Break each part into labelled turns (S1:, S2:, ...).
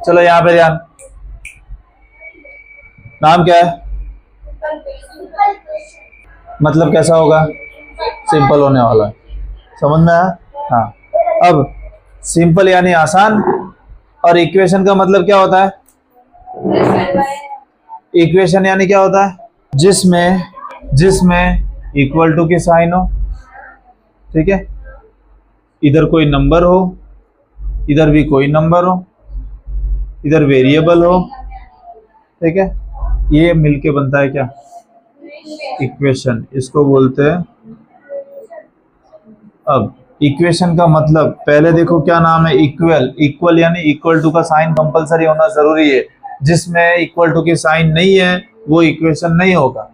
S1: चलो यहाँ पे ध्यान, नाम क्या है? मतलब कैसा होगा? सिंपल होने वाला है, समझ में आया? हाँ। अब सिंपल यानी आसान, और इक्वेशन का मतलब क्या होता है? इक्वेशन यानी क्या होता है? जिसमें इक्वल टू की साइन हो, ठीक है, इधर कोई नंबर हो, इधर भी कोई नंबर हो, इधर वेरिएबल हो, ठीक है, ये मिलके बनता है क्या? इक्वेशन। इसको बोलते हैं। अब इक्वेशन का मतलब पहले देखो क्या नाम है? इक्वल। इक्वल यानी इक्वल टू का साइन कंपलसरी होना जरूरी है। जिसमें इक्वल टू की साइन नहीं है वो इक्वेशन नहीं होगा,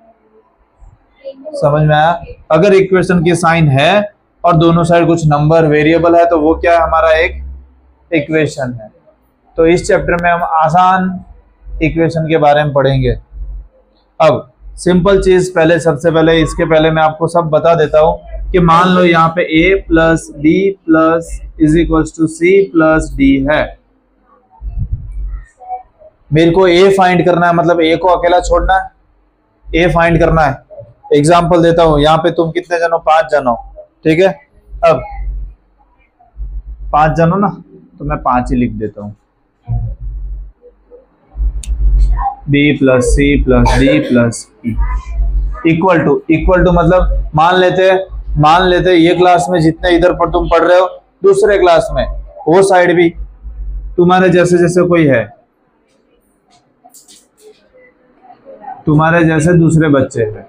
S1: समझ में आया? अगर इक्वेशन की साइन है और दोनों साइड कुछ नंबर वेरिएबल है तो वो क्या है? हमारा एक इक्वेशन है। तो इस चैप्टर में हम आसान इक्वेशन के बारे में पढ़ेंगे। अब सिंपल चीज पहले, सबसे पहले इसके पहले मैं आपको सब बता देता हूं कि मान लो यहाँ पे a plus B plus is equals to C plus D है। मेरे को a फाइंड करना है, मतलब a को अकेला छोड़ना है, a फाइंड करना है। एग्जाम्पल देता हूं, यहाँ पे तुम कितने जन हो? 5 जन हो, ठीक है। अब 5 जन हो ना, तो मैं 5 ही लिख देता हूं। b plus C plus D plus E equal to मतलब मान लेते ये क्लास में जितने इधर पर तुम पढ़ रहे हो, दूसरे क्लास में वो साइड भी तुम्हारे जैसे जैसे कोई है, तुम्हारे जैसे दूसरे बच्चे हैं,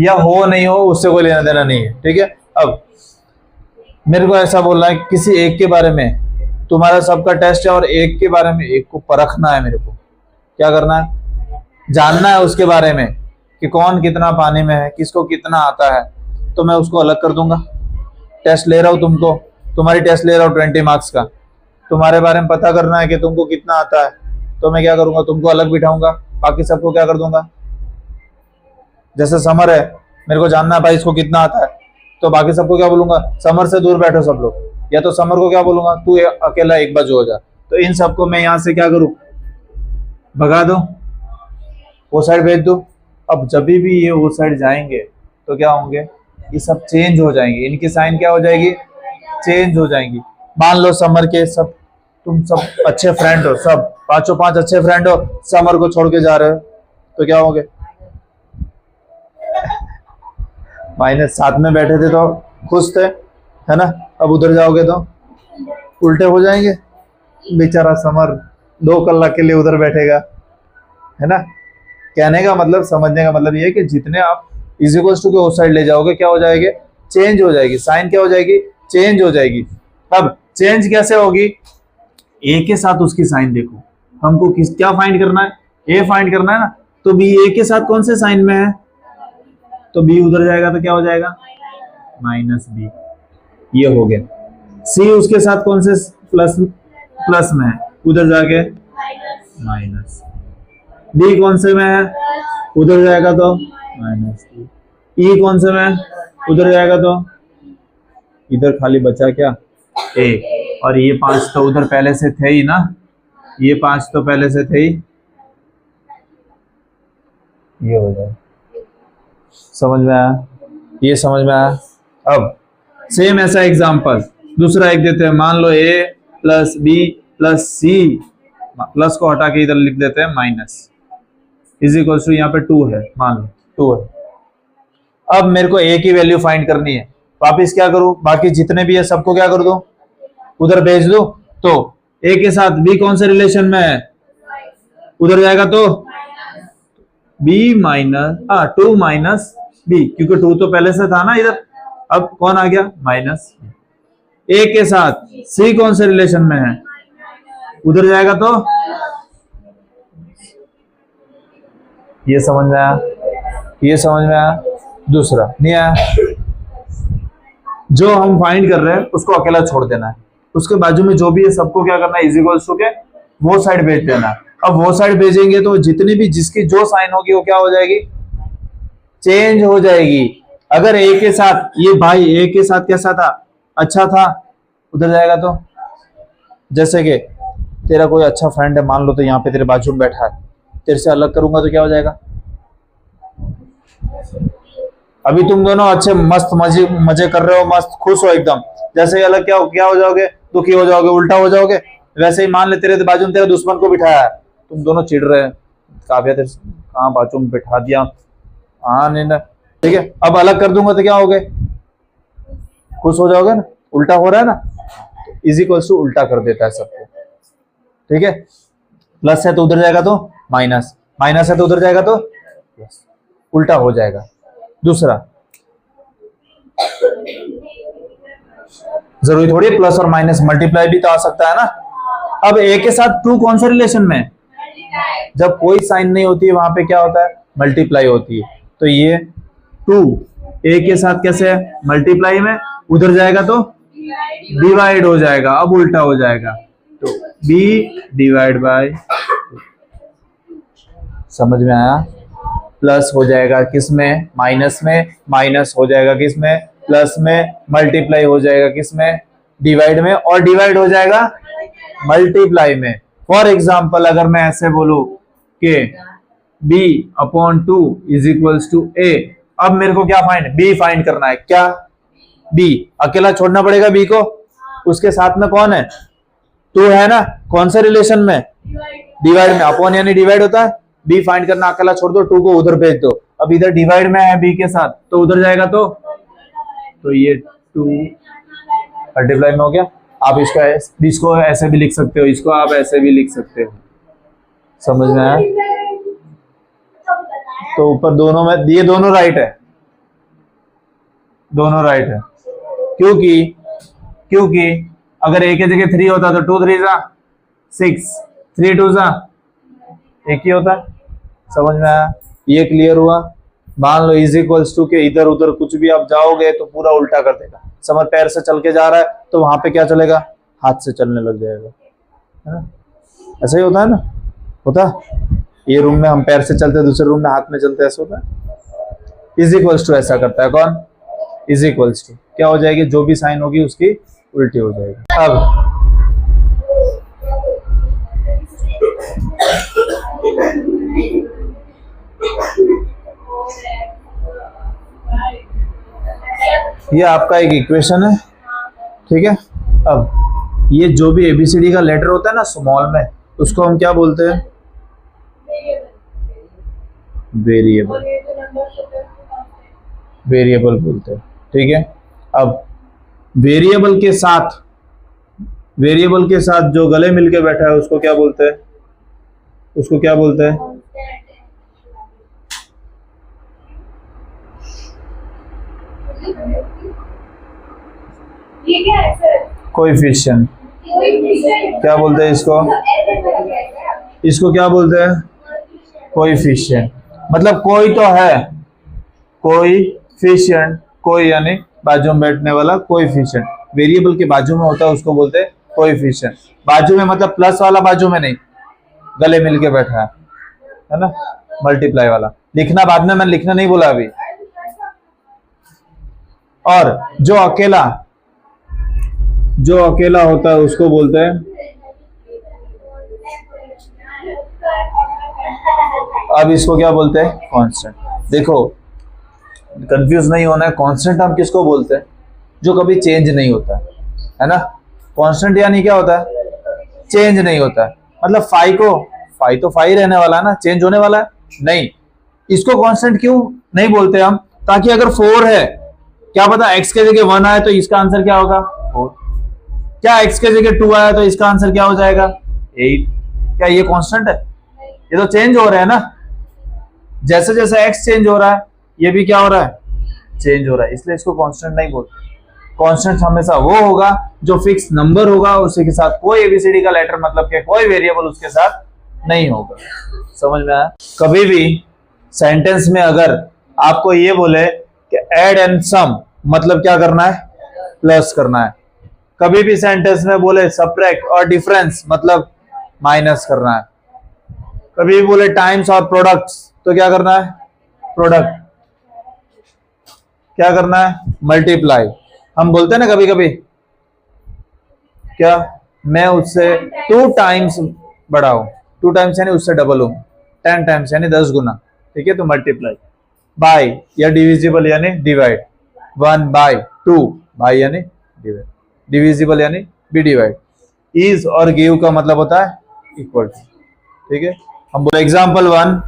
S1: या हो नहीं हो उससे कोई लेना देना नहीं है, ठीक है। अब मेरे को ऐसा बोलना है किसी एक के बारे में, तुम्हारा सबका टेस्ट है और एक के बारे में एक को परखना है। मेरे को क्या करना है? जानना है उसके बारे में कि कौन कितना पानी में है, किसको कितना आता है, तो मैं उसको अलग कर दूंगा। टेस्ट ले रहा हूं तुमको, तुम्हारी टेस्ट ले रहा हूं 20 मार्क्स का, तुम्हारे बारे में पता करना है कि तुमको कितना आता है, तो मैं क्या करूंगा? तुमको अलग बिठाऊंगा, बाकी सबको क्या कर दूंगा? जैसे समर है, मेरे को जानना है भाई इसको कितना आता है, तो बाकी सबको क्या बोलूंगा? समर से दूर बैठो सब लोग, या तो समर को क्या बोलूंगा? तू अकेला एक बाजू हो जा। तो इन सबको मैं यहां से क्या करूं? भगा दो, वो साइड भेज दो। अब जब भी ये वो साइड जाएंगे तो क्या होंगे? ये सब चेंज हो जाएंगे, इनकी साइन क्या हो जाएगी? चेंज हो जाएंगी। मान लो समर के सब, तुम सब अच्छे फ्रेंड हो, सब 5 अच्छे फ्रेंड हो, समर को छोड़ के जा रहे हो, तो क्या होंगे? माइनस। साथ में बैठे थे तो खुश थे, है ना, अब उधर जाओगे तो उल्टे हो जाएंगे। बेचारा समर 2 कलाक के लिए उधर बैठेगा, है ना। कहने का मतलब, समझने का मतलब ये है कि जितने आप इज इक्वल्स टू के उस साइड ले जाओगे क्या हो जाएगी? चेंज हो जाएगी। साइन क्या हो जाएगी? चेंज हो जाएगी। अब चेंज कैसे होगी? ए के साथ उसकी साइन देखो, हमको क्या फाइंड करना है? ए फाइंड करना है ना, तो बी ए के साथ कौन से साइन में है? तो बी उधर जाएगा तो क्या हो जाएगा? माइनस बी, ये हो गया। सी उसके साथ कौन से प्लस में है? उधर जाके माइनस। डी कौन से में है? उधर जाएगा तो माइनस डी। ई कौन से में है? उधर जाएगा तो इधर खाली बचा क्या? ए। और ये 5 तो उधर पहले से थे ही ना, ये 5 तो पहले से थे ही, ये हो जाए। समझ में आया? ये समझ में आया? अब सेम ऐसा एग्जांपल दूसरा एक देते हैं। मान लो a plus B plus C, plus को हटा के इधर लिख देते हैं माइनस, इज इक्वल टू यहाँ पे 2 है, मान लो 2 है। अब मेरे को a की वैल्यू फाइंड करनी है, वापिस क्या करूं? बाकी जितने भी है सबको क्या कर दूं? उधर भेज दो। तो a के साथ b कौन से रिलेशन में है? उधर जाएगा तो b माइनस 2 माइनस b, क्योंकि 2 तो पहले से था ना इधर, अब कौन आ गया? माइनस। a के साथ c कौन से रिलेशन में है? उधर जाएगा तो ये समझ में आया? ये समझ में आया? दूसरा नहीं आया? जो हम फाइंड कर रहे हैं उसको अकेला छोड़ देना है, उसके बाजू में जो भी है सबको क्या करना है? इज इक्वल्स टू के वो साइड भेज देना। अब वो साइड भेजेंगे तो जितनी भी जिसकी जो साइन होगी वो क्या हो जाएगी? चेंज हो जाएगी। अगर ए के साथ, ये भाई ए के साथ कैसा था? अच्छा था, उधर जाएगा तो जैसे कि तेरा कोई अच्छा फ्रेंड है, मान लो, तो यहाँ पे तेरे बाजू में बैठा है, तेरे से अलग करूंगा तो क्या हो जाएगा? अभी तुम दोनों अच्छे मस्त मजे मजे कर रहे हो, मस्त खुश हो एकदम, जैसे ही अलग क्या हो जाओगे? दुखी हो जाओगे, उल्टा हो जाओगे। वैसे ही मान ले तेरे बाजू में तेरे दुश्मन को बिठाया है, तुम दोनों चिढ़ रहे हैं, काव्या तेरे कहाँ बाजू में बिठा दिया, हाँ नहीं ना, ठीक है। अब अलग कर दूंगा तो क्या हो गए? खुश हो जाओगे ना, उल्टा हो रहा है ना, इज इक्वल टू उल्टा कर देता है सबको, ठीक है। प्लस है तो उधर जाएगा तो माइनस, माइनस है तो उधर जाएगा तो प्लस, उल्टा हो जाएगा। दूसरा, जरूरी थोड़ी प्लस और माइनस, मल्टीप्लाई भी तो आ सकता है ना। अब ए के साथ टू कौन सा रिलेशन में? जब कोई साइन नहीं होती है वहां पे क्या होता है? मल्टीप्लाई होती है। तो ये टू ए के साथ कैसे है? मल्टीप्लाई में, उधर जाएगा तो डिवाइड हो जाएगा, अब उल्टा हो जाएगा, तो बी डिवाइड बाय, समझ में आया? प्लस हो जाएगा किसमें? माइनस में, माइनस हो जाएगा किसमें? प्लस में, मल्टीप्लाई हो जाएगा किसमें? डिवाइड में, और डिवाइड हो जाएगा मल्टीप्लाई में। फॉर एग्जाम्पल अगर मैं ऐसे बोलूं कि b upon 2 is equals to a, अब मेरे को क्या फाइंड? b फाइंड करना है। क्या? b अकेला छोड़ना पड़ेगा, b को, उसके साथ में कौन है? 2 है ना, कौन से रिलेशन में? डिवाइड में, अपॉन यानी डिवाइड होता है, b फाइंड करना, अकेला छोड़ दो, 2 को उधर भेज दो। अब इधर डिवाइड में है b के साथ, तो उधर जाएगा तो ये 2 मल्टीप्लाई में हो गया। आप इसको ऐसे भी लिख सकते हो, इसको आप ऐसे भी लिख सकते हो, समझ में आया? तो ऊपर दोनों में ये दोनों राइट है, दोनों राइट है, क्योंकि अगर a के जगह 3 होता तो 2 3 6, 3 2 एक ही होता। समझ में आया? ये क्लियर हुआ? मान लो इज इक्वल्स टू के इधर उधर कुछ भी आप जाओगे तो पूरा उल्टा कर देगा। समझ, पैर से चल के जा रहा है तो वहां पे क्या चलेगा? हाथ से चलने लग जाएगा, है ना? ऐसा ही होता है ना, होता है? ये रूम में हम पैर से चलते, दूसरे रूम में हाथ में चलते, ऐसा होता है। इज इक्वल्स टू ऐसा करता है कौन? इज इक्वल्स टू क्या हो जाएगी? जो भी साइन होगी उसकी उल्टी हो जाएगी। अब ये आपका एक इक्वेशन है, ठीक है। अब ये जो भी एबीसीडी का लेटर होता है ना स्मॉल में, उसको हम क्या बोलते हैं? वेरिएबल, वेरिएबल बोलते हैं, ठीक है। अब वेरिएबल के साथ जो गले मिलके बैठा है उसको क्या बोलते हैं? उसको क्या बोलते हैं? कोएफिशिएंट। क्या बोलते हैं इसको? इसको क्या बोलते हैं? कोएफिशिएंट। मतलब कोई तो है, कोएफिशिएंट, कोई यानी बाजू में बैठने वाला कोएफिशिएंट, वेरिएबल के बाजू में होता है उसको बोलते हैं कोएफिशिएंट। बाजू में मतलब प्लस वाला बाजू में नहीं, गले मिल के बैठा है ना, मल्टीप्लाई वाला। लिखना बाद में, मैंने लिखना नहीं बोला अभी। और जो अकेला होता है उसको बोलते हैं, अब इसको क्या बोलते हैं? कांस्टेंट। देखो कंफ्यूज नहीं होना है, कांस्टेंट हम किसको बोलते हैं? जो कभी चेंज नहीं होता है ना। कांस्टेंट यानी क्या होता है? चेंज नहीं होता है। मतलब फाई तो फाई रहने वाला है ना, चेंज होने वाला है नहीं। इसको कांस्टेंट क्यों नहीं बोलते हम? ताकि अगर 4 है, क्या पता x के जगह 1 आए तो इसका आंसर क्या होगा? 4। क्या x के जगह 2 आया तो इसका आंसर क्या हो जाएगा? 8। क्या ये कांस्टेंट है? ये तो चेंज हो रहा है ना। जैसे जैसे x चेंज हो रहा है, ये भी क्या हो रहा है? चेंज हो रहा है। इसलिए इसको कांस्टेंट नहीं बोलते। कांस्टेंट हमेशा वो होगा जो फिक्स नंबर होगा, उसी के साथ कोई एबीसीडी का लेटर मतलब के कोई वेरिएबल उसके साथ नहीं होगा। समझ में आया? कभी भी सेंटेंस में अगर आपको ये बोले कि ऐड एंड सम, मतलब क्या करना है? प्लस करना है। कभी भी सेंटेंस में बोले सब्ट्रैक्ट और डिफरेंस, मतलब माइनस करना है। कभी भी बोले टाइम्स और प्रोडक्ट्स, तो क्या करना है? प्रोडक्ट। क्या करना है? मल्टीप्लाई। हम बोलते हैं ना कभी कभी, क्या मैं उससे 2 टाइम्स बड़ा हूं, 2 टाइम्स यानी उससे डबल हूं, 10 टाइम्स यानी 10 गुना, ठीक है। तो मल्टीप्लाई, बाय या डिविजिबल यानी डिवाइड, 1 बाय 2, बाय यानी डिवाइड, डिविजिबल यानी बी डिवाइड, इज और गिव का मतलब होता है इक्वल टू, ठीक है। हम बोले एग्जाम्पल 1,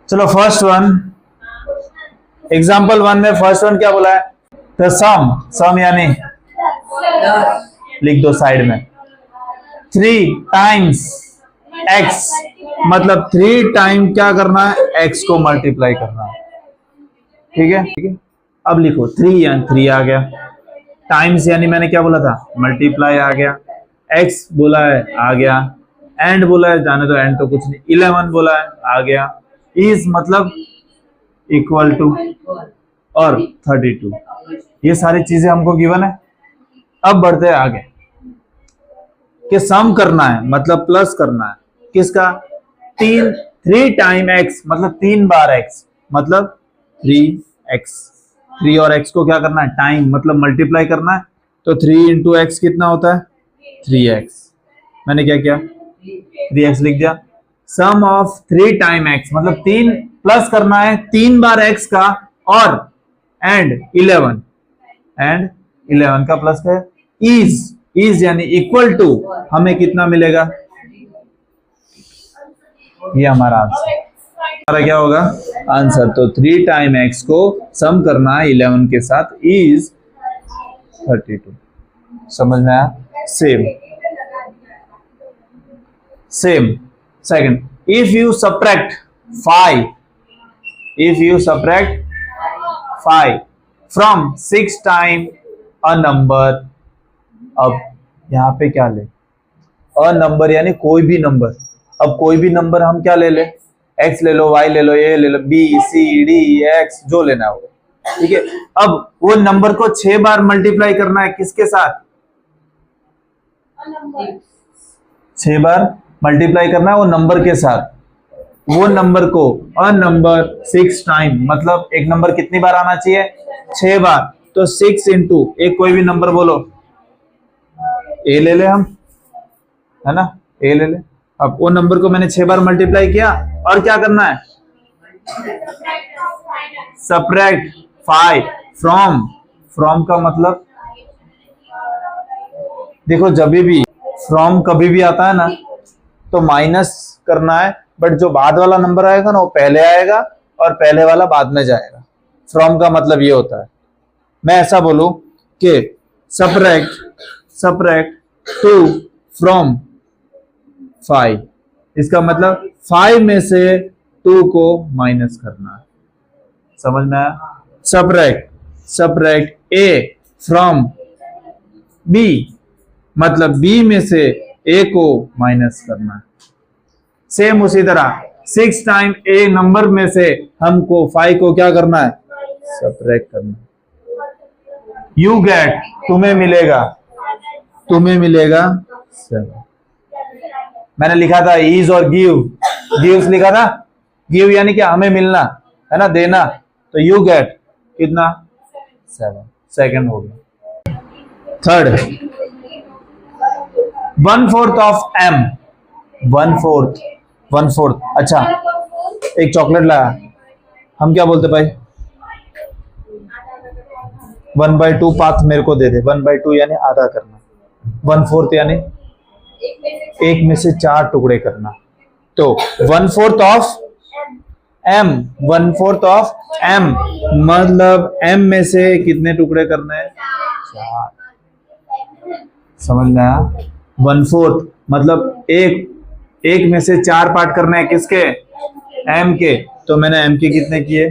S1: चलो फर्स्ट वन, एग्जाम्पल 1 में फर्स्ट वन क्या बोला है, द सम, सम यानी लिख दो साइड में, 3 टाइम्स x, मतलब 3 टाइम क्या करना है, x को मल्टीप्लाई करना है, ठीक है, ठीक है। अब लिखो 3 यानी 3 आ गया, टाइम्स यानी मैंने क्या बोला था, मल्टीप्लाई आ गया, x बोला है आ गया, एंड बोला है, जाने दो एंड तो कुछ नहीं, 11 बोला है आ गया, इज मतलब इक्वल टू और 32, ये सारी चीजें हमको गिवन है। अब बढ़ते हैं आगे कि सम करना है, मतलब प्लस करना है, किसका, 3 टाइम x मतलब 3 बार x मतलब 3x, 3 और x को क्या करना है, टाइम मतलब मल्टीप्लाई करना है, तो 3 इंटू एक्स कितना होता है, 3x, मैंने क्या किया 3x लिख दिया। सम ऑफ 3 टाइम x मतलब 3 प्लस करना है 3 बार x का, और एंड 11, एंड 11 का प्लस है, इज यानी इक्वल टू, हमें कितना मिलेगा, ये हमारा आंसर, हमारा क्या होगा आंसर। तो 3 टाइम x को सम करना है 11 के साथ, इज 32, समझ में आया। Same second, if you subtract 5, if you subtract 5 from 6 time a number, अब यहां पे क्या ले, अ नंबर यानी कोई भी नंबर, अब कोई भी नंबर हम क्या ले ले, x ले लो, y ले लो, a ले लो, b c d x जो लेना हो, ठीक है। अब वो नंबर को 6 बार मल्टीप्लाई करना है, किसके साथ, 6 बार मल्टीप्लाई करना है वो नंबर के साथ, वो नंबर को अ नंबर 6 टाइम मतलब एक नंबर कितनी बार आना चाहिए, 6 बार, तो 6 इंटू एक कोई भी नंबर बोलो, ए ले ले हम, है ना, ए ले ले। अब वो नंबर को मैंने 6 बार मल्टीप्लाई किया, और क्या करना है, सब्ट्रैक्ट 5 फ्रॉम का मतलब देखो, जब भी फ्रॉम कभी भी आता है ना तो माइनस करना है, बट जो बाद वाला नंबर आएगा ना वो पहले आएगा और पहले वाला बाद में जाएगा, फ्रॉम का मतलब ये होता है। मैं ऐसा बोलूं कि सब्ट्रैक्ट 2 फ्रॉम 5, इसका मतलब 5 में से 2 को माइनस करना है, समझ में आया। सब्ट्रैक्ट a फ्रॉम b मतलब b में से a को माइनस करना है। सेम उसी तरह 6 टाइम a नंबर में से हमको 5 को क्या करना है, सब्ट्रैक्ट करना है। यू गेट तुम्हें मिलेगा 7। मैंने लिखा था इज और गिव्स लिखा था, गिव यानी कि हमें मिलना है ना, देना, तो यू गेट कितना 7, सेकंड हो गया। थर्ड, 1/4 ऑफ m, 1/4, अच्छा एक चॉकलेट लाया, हम क्या बोलते भाई, 1/2 पाथ मेरे को दे दे, 1/2 यानी आधा करना, 1/4 यानी एक में से 4 टुकड़े करना, तो 1/4 ऑफ m, 1/4 ऑफ m मतलब m में से कितने टुकड़े करने हैं, 4, समझ में आया। 1/4 मतलब एक में से 4 पार्ट करना है, किसके, m के, तो मैंने m के कितने किए,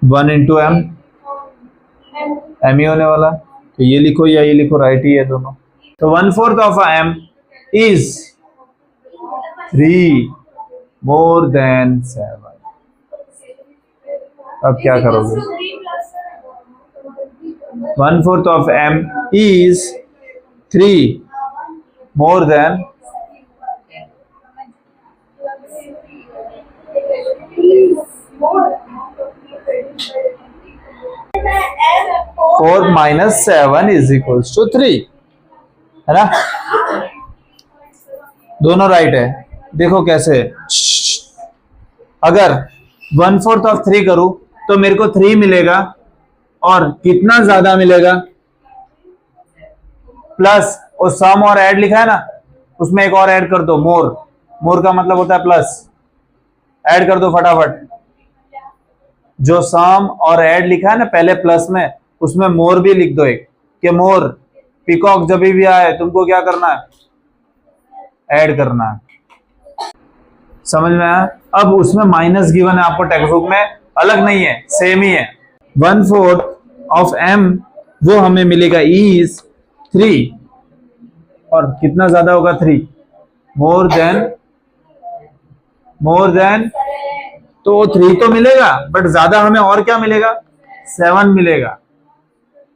S1: 1 इंटू m, m ही होने वाला, तो ये लिखो या ये लिखो, राइट ही है दोनों। तो 1/4 of m is 3 more than 7। अब क्या करोगे, 1/4 of m is 3 more than 4 - 7 = 3, है ना? दोनों राइट है। देखो कैसे, अगर 1/4 ऑफ 3 करूं तो मेरे को 3 मिलेगा, और कितना ज्यादा मिलेगा, प्लस और सम और ऐड लिखा है ना, उसमें एक और ऐड कर दो, मोर। मोर का मतलब होता है प्लस, ऐड कर दो फटाफट। जो सम और ऐड लिखा है ना पहले प्लस में, उसमें मोर भी लिख दो एक, कि मोर, पीकॉक जब भी आए तुमको क्या करना है, ऐड करना है। समझ में आया? अब उसमें माइनस गिवन है आपको टेक्स्ट बुक में, अलग नहीं है, सेम ही है। 1/4 ऑफ m वो हमें मिलेगा इज 3, और कितना ज्यादा होगा 3, मोर देन, तो 3 तो मिलेगा, बट ज्यादा हमें और क्या मिलेगा, 7 मिलेगा।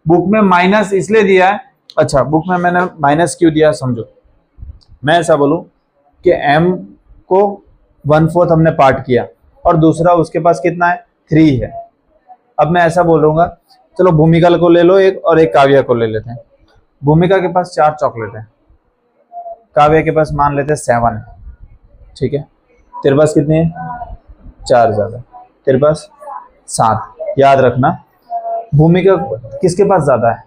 S1: बुक में माइनस इसलिए दिया है, अच्छा बुक में मैंने माइनस क्यों दिया समझो। मैं ऐसा बोलूं कि m को 1/4 हमने पार्ट किया, और दूसरा उसके पास कितना है, 3 है। अब मैं ऐसा बोलूंगा, चलो भूमिका को ले लो एक, और एक काव्या को ले लेते हैं। भूमिका के पास 4 चॉकलेट है, काव्या के पास मान लेते हैं 7 है, ठीक है। तेरे पास कितनी है, 4 ज्यादा, तेरे पास 7। याद रखना भूमिका किसके पास ज्यादा है।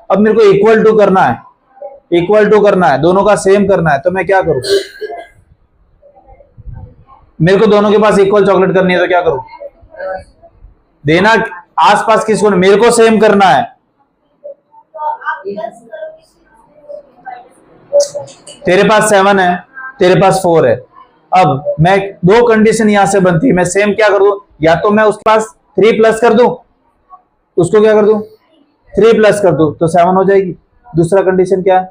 S1: अब मेरे को इक्वल टू करना है, दोनों का सेम करना है, तो मैं क्या करूं, मेरे को दोनों के पास इक्वल चॉकलेट करनी है, तो क्या करूं, देना आसपास किसको, मेरे को सेम करना है। तेरे पास 7 है, तेरे पास 4 है। अब मैं 2 कंडीशन यहां से बनती है, मैं सेम क्या कर दूं, या तो मैं उसके पास 3 प्लस कर दूं, उसको क्या कर दूं, 3 प्लस कर दूं, तो 7 हो जाएगी। दूसरा कंडीशन क्या है,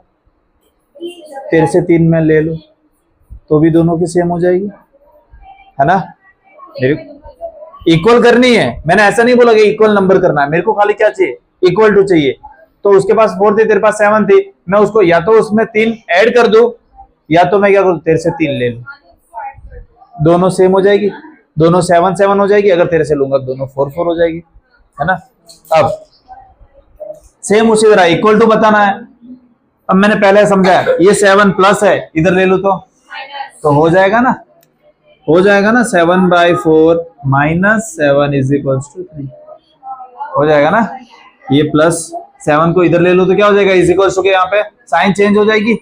S1: तेरे से 3 मैं ले लूं, तो भी दोनों की सेम हो जाएगी, है ना। इक्वल करनी है, मैंने ऐसा नहीं बोला कि इक्वल नंबर करना है, मेरे को खाली क्या चाहिए, इक्वल टू चाहिए। तो उसके पास 4 थी, तेरे पास 7 थी, मैं उसको या तो उसमें 3 ऐड कर दूं, या तो मैं क्या करूं, तेरे से 3 ले लूं, दोनों सेम हो जाएगी, दोनों 7 हो जाएगी। अगर तेरे से लूंगा दोनों 4 हो जाएगी, है ना। अब सेम उसी तरह इक्वल टू बताना है। अब मैंने पहले समझाया, ये 7 प्लस है, इधर ले लूं तो हो जाएगा ना, 7/4 - 7 = 3 हो जाएगा ना। ये प्लस 7 को इधर ले लो तो क्या हो जाएगा, इज इक्वल टू के यहाँ पे साइन चेंज हो जाएगी,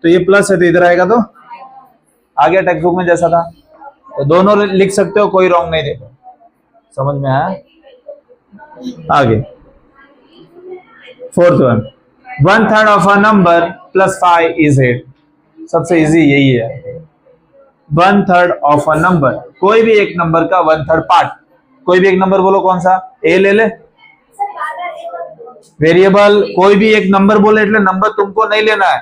S1: तो ये प्लस है तो इधर आएगा, तो आ गया टेक्स्ट बुक में जैसा था। तो दोनों लिख सकते हो, कोई रॉन्ग नहीं देखो। समझ में आया? आगे 4th one, 1/3 of a number plus 5 = 8। सबसे इजी यही है, 1/3 ऑफ अ नंबर, कोई भी एक नंबर का 1/3 पार्ट। कोई भी एक नंबर बोलो, कौन सा, ए ले ले, वेरिएबल कोई भी एक नंबर बोले, એટલે नंबर तुमको नहीं लेना है।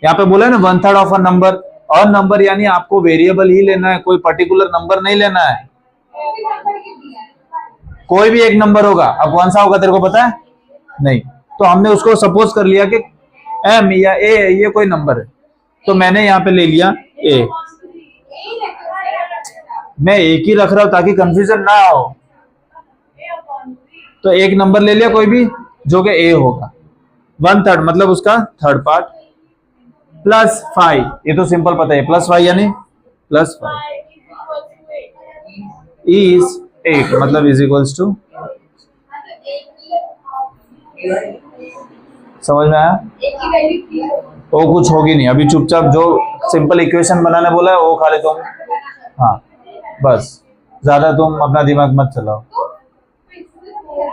S1: यहाँ पे बोला है ना 1/3 ऑफ अ नंबर, और नंबर यानी आपको वेरिएबल ही लेना है, कोई पर्टिकुलर नंबर नहीं लेना है। कोई भी एक नंबर होगा, अब कौन सा होगा तेरे को पता है नहीं, तो हमने उसको सपोज कर लिया कि एम या ए ये कोई नंबर है, तो मैंने यहाँ पे ले लिया ए। मैं एक ही रख रहा हूं ताकि कंफ्यूजन ना हो, तो एक नंबर ले लिया कोई भी जो कि ए होगा, 1/3 मतलब उसका 3rd पार्ट, प्लस 5, ये तो सिंपल पता है, प्लस 5 यानी प्लस 5 इज 8 मतलब इज इक्वल्स टू, समझ में आया? वो कुछ होगी नहीं, अभी चुपचाप जो सिंपल इक्वेशन बनाने बोला है वो खाली तुम, हाँ बस, ज्यादा तुम अपना दिमाग मत चलाओ।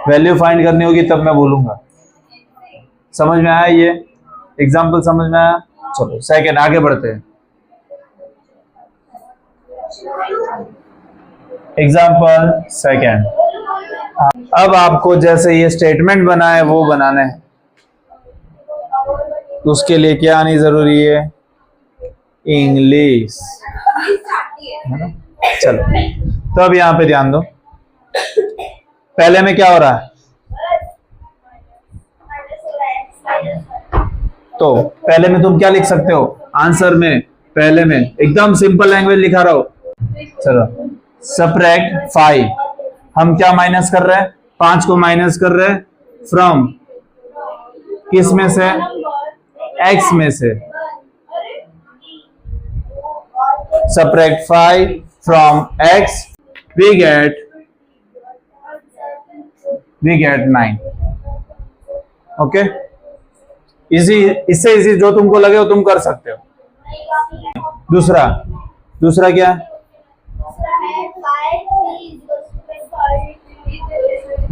S1: वैल्यू फाइंड करनी होगी तब मैं बोलूंगा। समझ में आया? ये एग्जाम्पल समझ में आया? चलो सेकंड आगे बढ़ते हैं। एग्जाम्पल सेकंड, अब आपको जैसे ये स्टेटमेंट बना है वो बनाना है, उसके लिए क्या आनी जरूरी है, इंग्लिश, है ना। चलो तो अब यहां पे ध्यान दो, पहले में क्या हो रहा है, तो पहले में तुम क्या लिख सकते हो आंसर में, पहले में एकदम सिंपल लैंग्वेज लिखा रहा हो। चलो सब्ट्रैक्ट 5, हम क्या माइनस कर रहे हैं, 5 को माइनस कर रहे हैं फ्रॉम किस में से, x में से। Subtract 5 from x, we get 9। Okay, easy, इससे इजी जो तुमको लगे वो तुम कर सकते हो। दूसरा क्या है,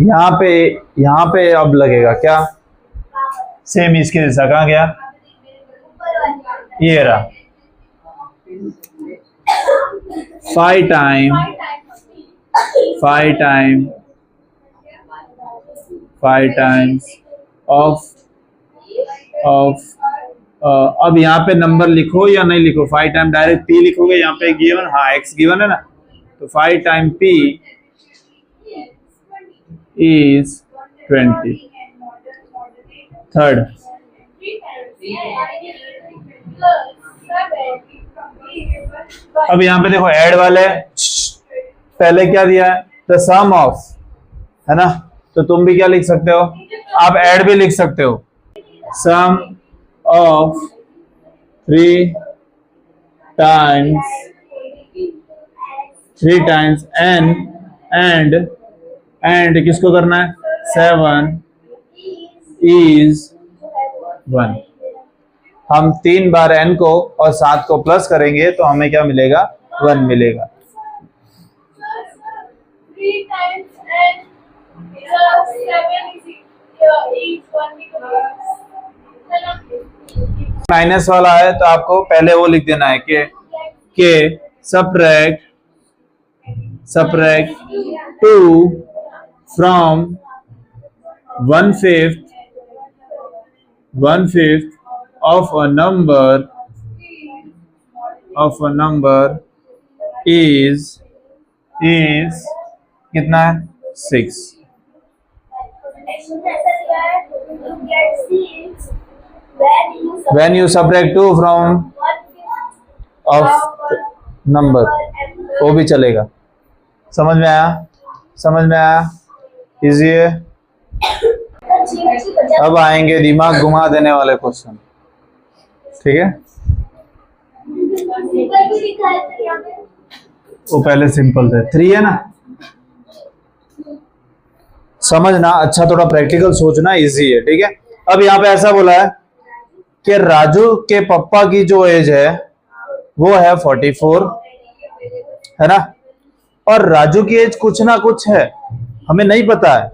S1: यहाँ पे अब लगेगा क्या, सेम इसके जैसा। कहाँ गया, ये रहा 5 टाइम्स ऑफ अब यहाँ पे नंबर लिखो या नहीं लिखो, 5 टाइम डायरेक्ट p लिखोगे, यहाँ पे गिवन, हाँ x गिवन है ना, तो 5 टाइम p is 20। थर्ड, अब यहाँ पे देखो ऐड वाले, पहले क्या दिया है, द सम ऑफ, है ना, तो तुम भी क्या लिख सकते हो, आप ऐड भी लिख सकते हो, सम ऑफ 3 टाइम्स एंड किसको करना है, 7 is 1। हम 3 बार n को और 7 को प्लस करेंगे तो हमें क्या मिलेगा, 1 मिलेगा। माइनस वाला है तो आपको पहले वो लिख देना है कि subtract 2 from 1/5 of a number is कितना है, 6। When you subtract 2 from of number, वो भी चलेगा। समझ में आया, इजी है। अब आएंगे दिमाग घुमा देने वाले क्वेश्चन, ठीक है। वो पहले सिंपल थे, 3 है ना, समझना अच्छा, थोड़ा प्रैक्टिकल सोचना, इजी है, ठीक है। अब यहाँ पे ऐसा बोला है कि राजू के पापा की जो एज है वो है 44, है ना, और राजू की एज कुछ ना कुछ है, हमें नहीं पता है,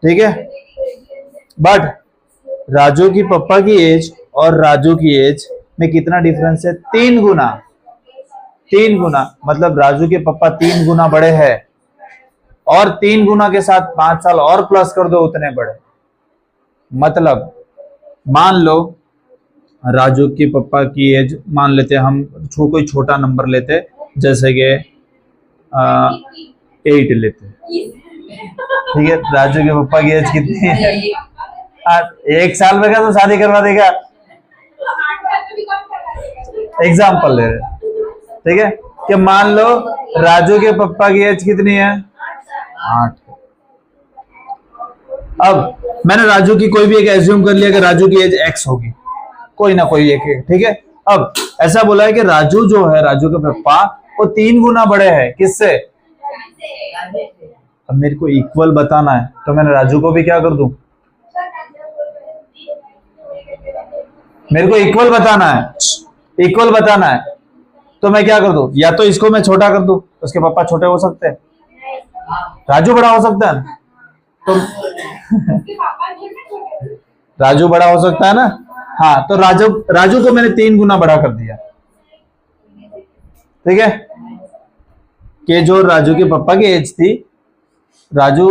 S1: ठीक है। बट राजू की पापा की एज और राजू की एज में कितना डिफरेंस है, 3 गुना, मतलब राजू के पापा 3 गुना बड़े हैं, और 3 गुना के साथ 5 साल और प्लस कर दो, उतने बड़े। मतलब मान लो राजू के पापा की एज, मान लेते हम कोई छोटा नंबर लेते, जैसे कि 8 लेते, ठीक है। राजू के पापा की एज कितनी है, 1 साल में का तो शादी करवा देगा, एग्जाम्पल ले रहे, ठीक है। कि मान लो राजू के पापा की एज कितनी है, 8। अब मैंने राजू की कोई भी एक एज्यूम कर लिया कि राजू की एज x होगी, कोई ना कोई एक, ठीक है। अब ऐसा बोला है कि राजू जो है, राजू के पापा वो 3 गुना बड़े हैं, किससे। अब मेरे को इक्वल बताना है तो मैंने राजू को भी क्या कर दूं, मेरे को इक्वल बताना है तो मैं क्या कर दूं, या तो इसको मैं छोटा कर दूं, उसके पापा छोटे हो सकते हैं, राजू बड़ा हो सकता है, तो राजू बड़ा हो सकता है ना, हाँ, तो राजू को मैंने 3 गुना बड़ा कर दिया, ठीक है। कि जो राजू के पापा की एज थी, राजू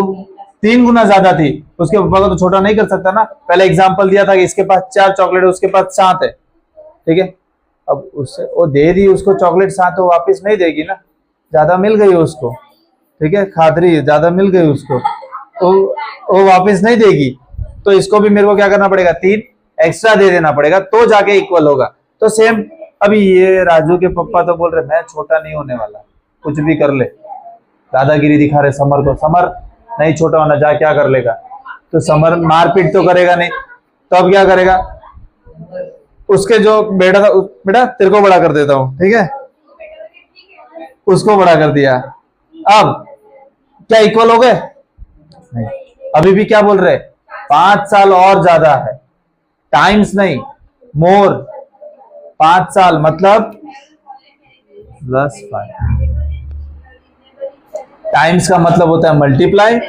S1: 3 गुना ज्यादा थी, उसके पापा को तो छोटा नहीं कर सकता ना। पहले एग्जांपल दिया था कि इसके पास 4 चॉकलेट है, उसके पास 7 है, ठीक है। अब उससे वो दे दी उसको चॉकलेट 7, वो वापस नहीं देगी ना, ज्यादा मिल गई उसको, ठीक है, खादरी ज्यादा मिल गई उसको, तो वो वापस नहीं देगी। तो इसको भी मेरे को क्या करना पड़ेगा, 3 एक्स्ट्रा दे देना पड़ेगा तो जाके इक्वल होगा। तो सेम अभी ये राजू के पापा तो बोल रहे मैं छोटा नहीं होने वाला, कुछ भी कर ले, दादागिरी दिखा रहे समर को, समर नहीं छोटा होना, जा क्या कर लेगा। तो समर मारपीट तो करेगा नहीं, तो अब क्या करेगा, उसके जो बेटा था, बेटा तेरे को बड़ा कर देता हूं, ठीक है, उसको बड़ा कर दिया। अब क्या इक्वल हो गए? नहीं, अभी भी क्या बोल रहे, 5 साल और ज्यादा है, टाइम्स नहीं मोर, 5 साल मतलब +5, टाइम्स का मतलब होता है मल्टीप्लाई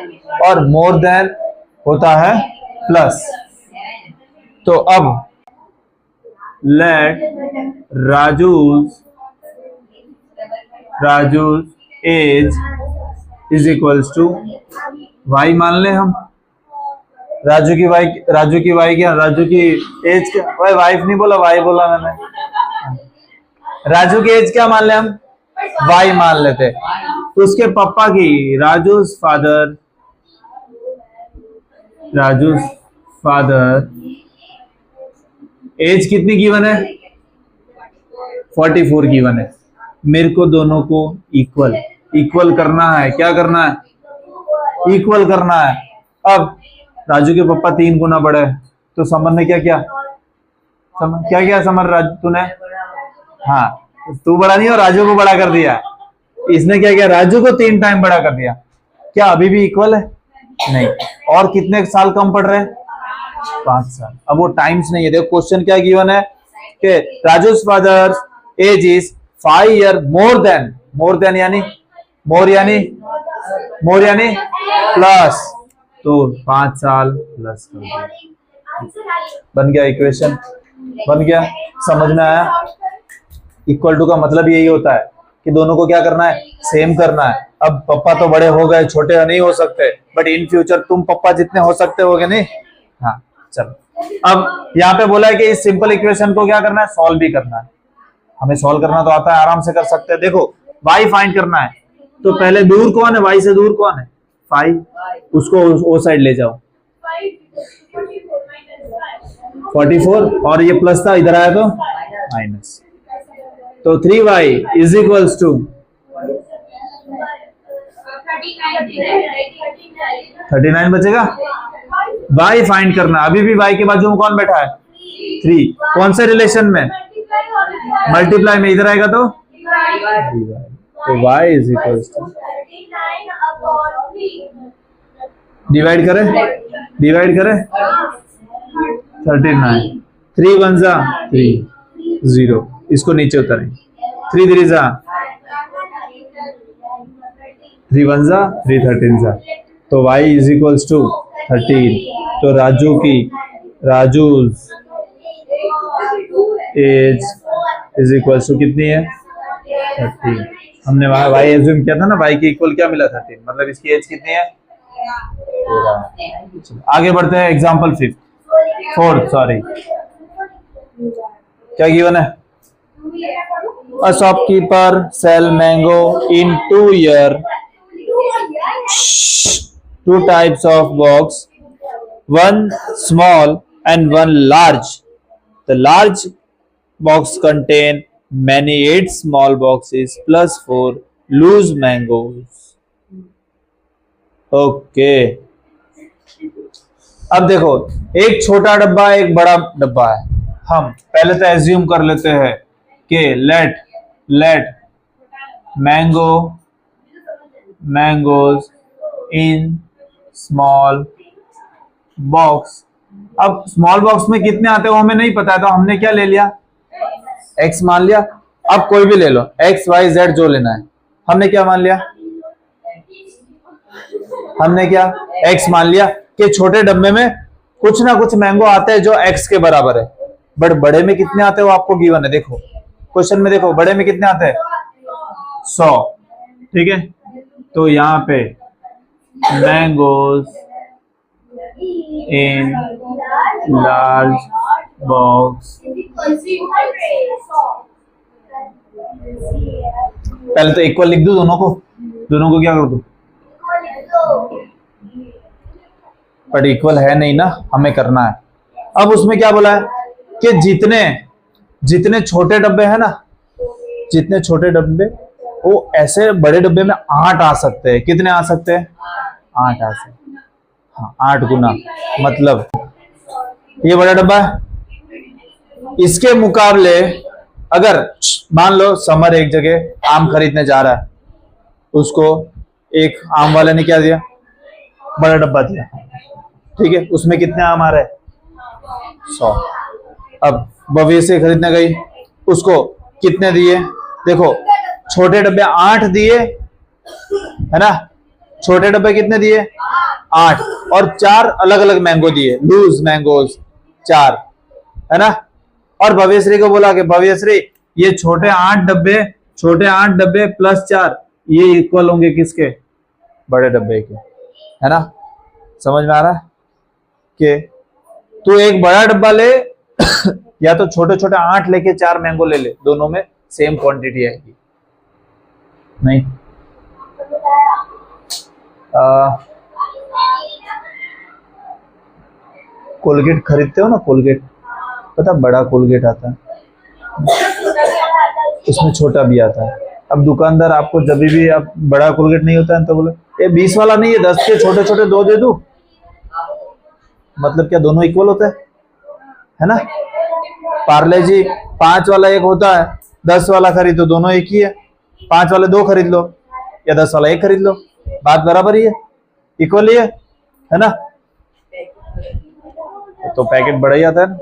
S1: और मोर देन होता है प्लस। तो अब let Raju's age is equals to Y मान ले हम, राजू की वाई क्या, राजू की एज क्या, भाई वाइफ नहीं बोला, वाई बोला मैंने, राजू की एज क्या मान ले हम, वाई मान लेते। तो उसके पापा की राजूज फादर एज कितनी गिवन है, 44 गिवन है। मेरे को दोनों को इक्वल करना है, क्या करना है, इक्वल करना है। अब राजू के पापा 3 गुना बड़े हैं, तो समर ने क्या किया, समर राजू तूने, हाँ तू बड़ा नहीं हो, राजू को बड़ा कर दिया, इसने क्या किया, राजू को 3 टाइम बड़ा कर दिया। क्या अभी भी इक्वल है? नहीं, और कितने साल कम पड़ रहे हैं, 5 साल। अब वो टाइम्स नहीं है, देखो क्वेश्चन क्या गिवन है कि Raju's father age is 5 year more than यानी प्लस, तो 5 साल प्लस कर दिया, बन गया इक्वेशन, बन गया, समझ में आया। इक्वल टू का मतलब यही होता है कि दोनों को क्या करना है, सेम करना है। अब पापा तो बड़े हो गए, छोटे नहीं हो सकते, बट इन फ्यूचर तुम पापा जितने हो सकते होगे नहीं। हाँ चलो, अब यहाँ पे बोला है कि इस सिंपल इक्वेशन को क्या करना है, सॉल्व भी करना है। हमें सॉल्व करना तो आता है, आराम से कर सकते हैं। देखो y फाइंड करना है, तो पहले दूर कौन है, y से दूर कौन है, 5, उसको वो साइड ले जाओ, 44, और ये प्लस था, इधर आया तो माइनस, तो 3y इज इक्वल्स टू 39 बचेगा। y फाइंड करना, अभी भी y के बाजू में कौन बैठा है, 3, कौन से रिलेशन में, मल्टीप्लाई में, इधर आएगा तो y is equals to, divide करें 39, 3 1 जा 3, 0, इसको नीचे उतारें, 3 3 जा 3 1 जा 3 13 जा, तो y इज इक्वल्स टू 13। तो Raju's age is equals to कितनी है, 13। हमने y एज्यूम किया था ना, y के इक्वल क्या मिला, 13, मतलब इसकी एज कितनी है, 13। आगे बढ़ते हैं, एग्जाम्पल 4, सॉरी, क्या गिवन है, a shopkeeper sell mango in 2 year, 2 types of box, one small and one large. The large box contain many 8 small boxes plus 4 loose mangoes. Okay, अब देखो एक छोटा डब्बा है, एक बड़ा डब्बा है। हम पहले तो एज्यूम कर लेते हैं कि let mangoes in small box. अब स्मॉल बॉक्स में कितने आते हैं वो हमें नहीं पता है, तो हमने क्या ले लिया, x मान लिया। अब कोई भी ले लो, x y z जो लेना है, हमने क्या मान लिया, हमने क्या x मान लिया कि छोटे डब्बे में कुछ ना कुछ मैंगो आते हैं जो x के बराबर है, बट बड़े में कितने आते हैं वो आपको गिवन है। देखो क्वेश्चन में, देखो बड़े में कितने आते हैं, 100, ठीक है। तो यहाँ पे मैंगोज इन लार्ज बॉक्स, पहले तो इक्वल लिख दो, दोनों को क्या कर दो, बट इक्वल है नहीं ना, हमें करना है। अब उसमें क्या बोला है कि जितने जितने छोटे डब्बे हैं ना, जितने छोटे डब्बे, वो ऐसे बड़े डब्बे में 8 आ सकते हैं। कितने आ सकते हैं? 8 आ सकते हैं। हाँ, 8 गुना, मतलब ये बड़ा डब्बा है, इसके मुकाबले अगर मान लो समर एक जगह आम खरीदने जा रहा है, उसको एक आम वाले ने क्या दिया? बड़ा डब्बा दिया, ठीक है। उसमें कितने आम आ रहे हैं? 100। अब भविष्य खरीदने गई, उसको कितने दिए? देखो, छोटे डब्बे 8 दिए, है ना। छोटे डब्बे कितने दिए? 8, और 4 अलग अलग मैंगो दिए, लूज मैंगोज 4, है ना। और भव्यश्री को बोला कि भव्यश्री ये छोटे 8 डब्बे प्लस 4 ये इक्वल होंगे किसके? बड़े डब्बे के, है ना। समझ में आ रहा है कि तू एक बड़ा डब्बा ले या तो छोटे छोटे 8 लेके 4 मैंगो ले ले, दोनों में सेम क्वांटिटी आएगी। नहीं, कोलगेट खरीदते हो ना, कोलगेट, पता बड़ा कोलगेट आता है, उसमें छोटा भी आता है। अब दुकानदार आपको जब भी आप बड़ा कोलगेट नहीं होता है तो बोले ये 20 वाला नहीं है, 10 के छोटे छोटे 2 दे दूं, मतलब क्या दोनों इक्वल होते हैं, है ना। पार्ले जी 5 वाला एक होता है, 10 वाला खरीदो, दोनों एक ही है। 5 वाले 2 खरीद लो या 10 वाला 1 खरीद लो, बात बराबर ही है, इक्वल ही है ना। तो पैकेट बड़ा ही आता है ना।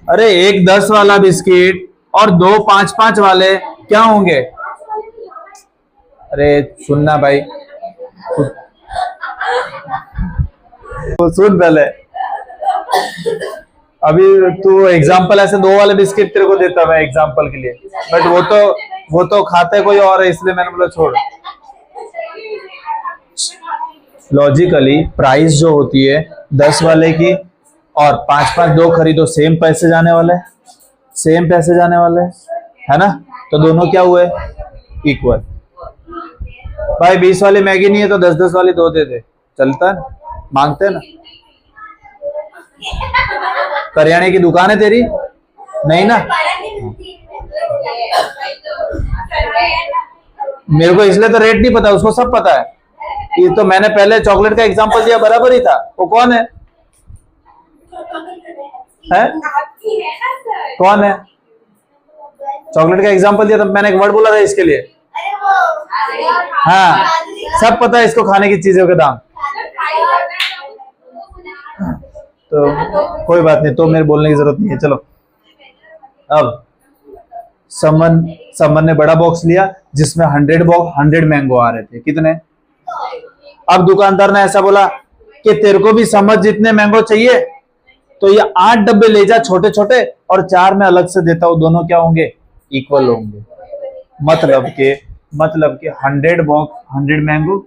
S1: अरे एक 10 वाला बिस्किट और 2 5-5 वाले क्या होंगे? अरे सुनना भाई, तो सुन पहले। अभी तू एग्जाम्पल ऐसे 2 वाले बिस्किट तेरे को देता मैं एग्जाम्पल के लिए, बट वो तो खाते कोई और है, इसलिए मैंने बोला छोड़। लॉजिकली प्राइस जो होती है 10 वाले की और 5-5 2 खरीदो, सेम पैसे जाने वाले, सेम पैसे जाने वाले, है ना। तो दोनों क्या हुए? इक्वल। भाई 20 वाली मैगी नहीं है तो 10-10 वाली 2 दे दे, चलता है ना, मांगते हैं ना। करियाने की दुकान है तेरी? नहीं ना। मेरे को इसलिए तो रेट नहीं पता, उसको सब पता है। ये तो मैंने पहले चॉकलेट का एग्जांपल दिया, बराबर ही था। वो कौन है? कौन है? चॉकलेट का एग्जांपल दिया तो मैंने एक वर्ड बोला था इसके लिए। हाँ, सब पता है इसको, खाने की चीजों के दाम। तो कोई बात नहीं, तो मेरे बोलने की जरूरत नहीं है। चलो, अब समन ने बड़ा बॉक्स लिया जिसमें 100 मैंगो आ रहे थे। कितने? अब दुकानदार ने ऐसा बोला कि तेरे को भी समझ जितने मैंगो चाहिए तो ये 8 डब्बे ले जा छोटे छोटे, और 4 में अलग से देता हूं, दोनों क्या होंगे? इक्वल होंगे। मतलब के 100 मैंगो,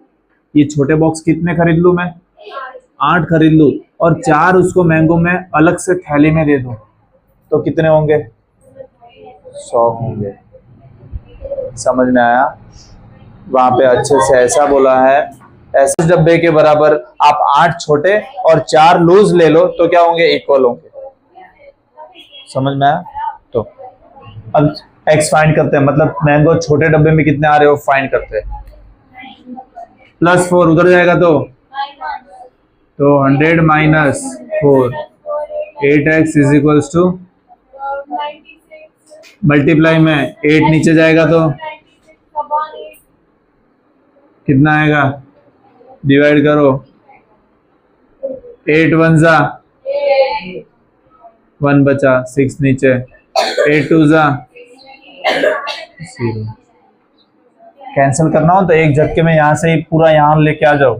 S1: ये छोटे बॉक्स कितने खरीद लू मैं? 8 खरीद लू, और 4 उसको मैंगो में अलग से थैली में दे दो, तो कितने होंगे? 100 होंगे। समझ में आया? वहां पे अच्छे से ऐसा बोला है, ऐसे डब्बे के बराबर आप 8 छोटे और 4 लूज ले लो तो क्या होंगे? इक्वल होंगे। समझ में आया? तो अब एक्स फाइंड करते हैं, मतलब मैंगो छोटे डब्बे में कितने आ रहे हो फाइंड करते हैं। +4 उधर जाएगा तो 100 - 4, 8x = मल्टीप्लाई में 8 नीचे जाएगा तो कितना आएगा? डिवाइड करो, 8 1 जा 1 बचा, 6 नीचे, 8 2 जा 0। कैंसिल करना हो तो एक झटके में यहाँ से ही पूरा यहाँ लेके आ जाओ।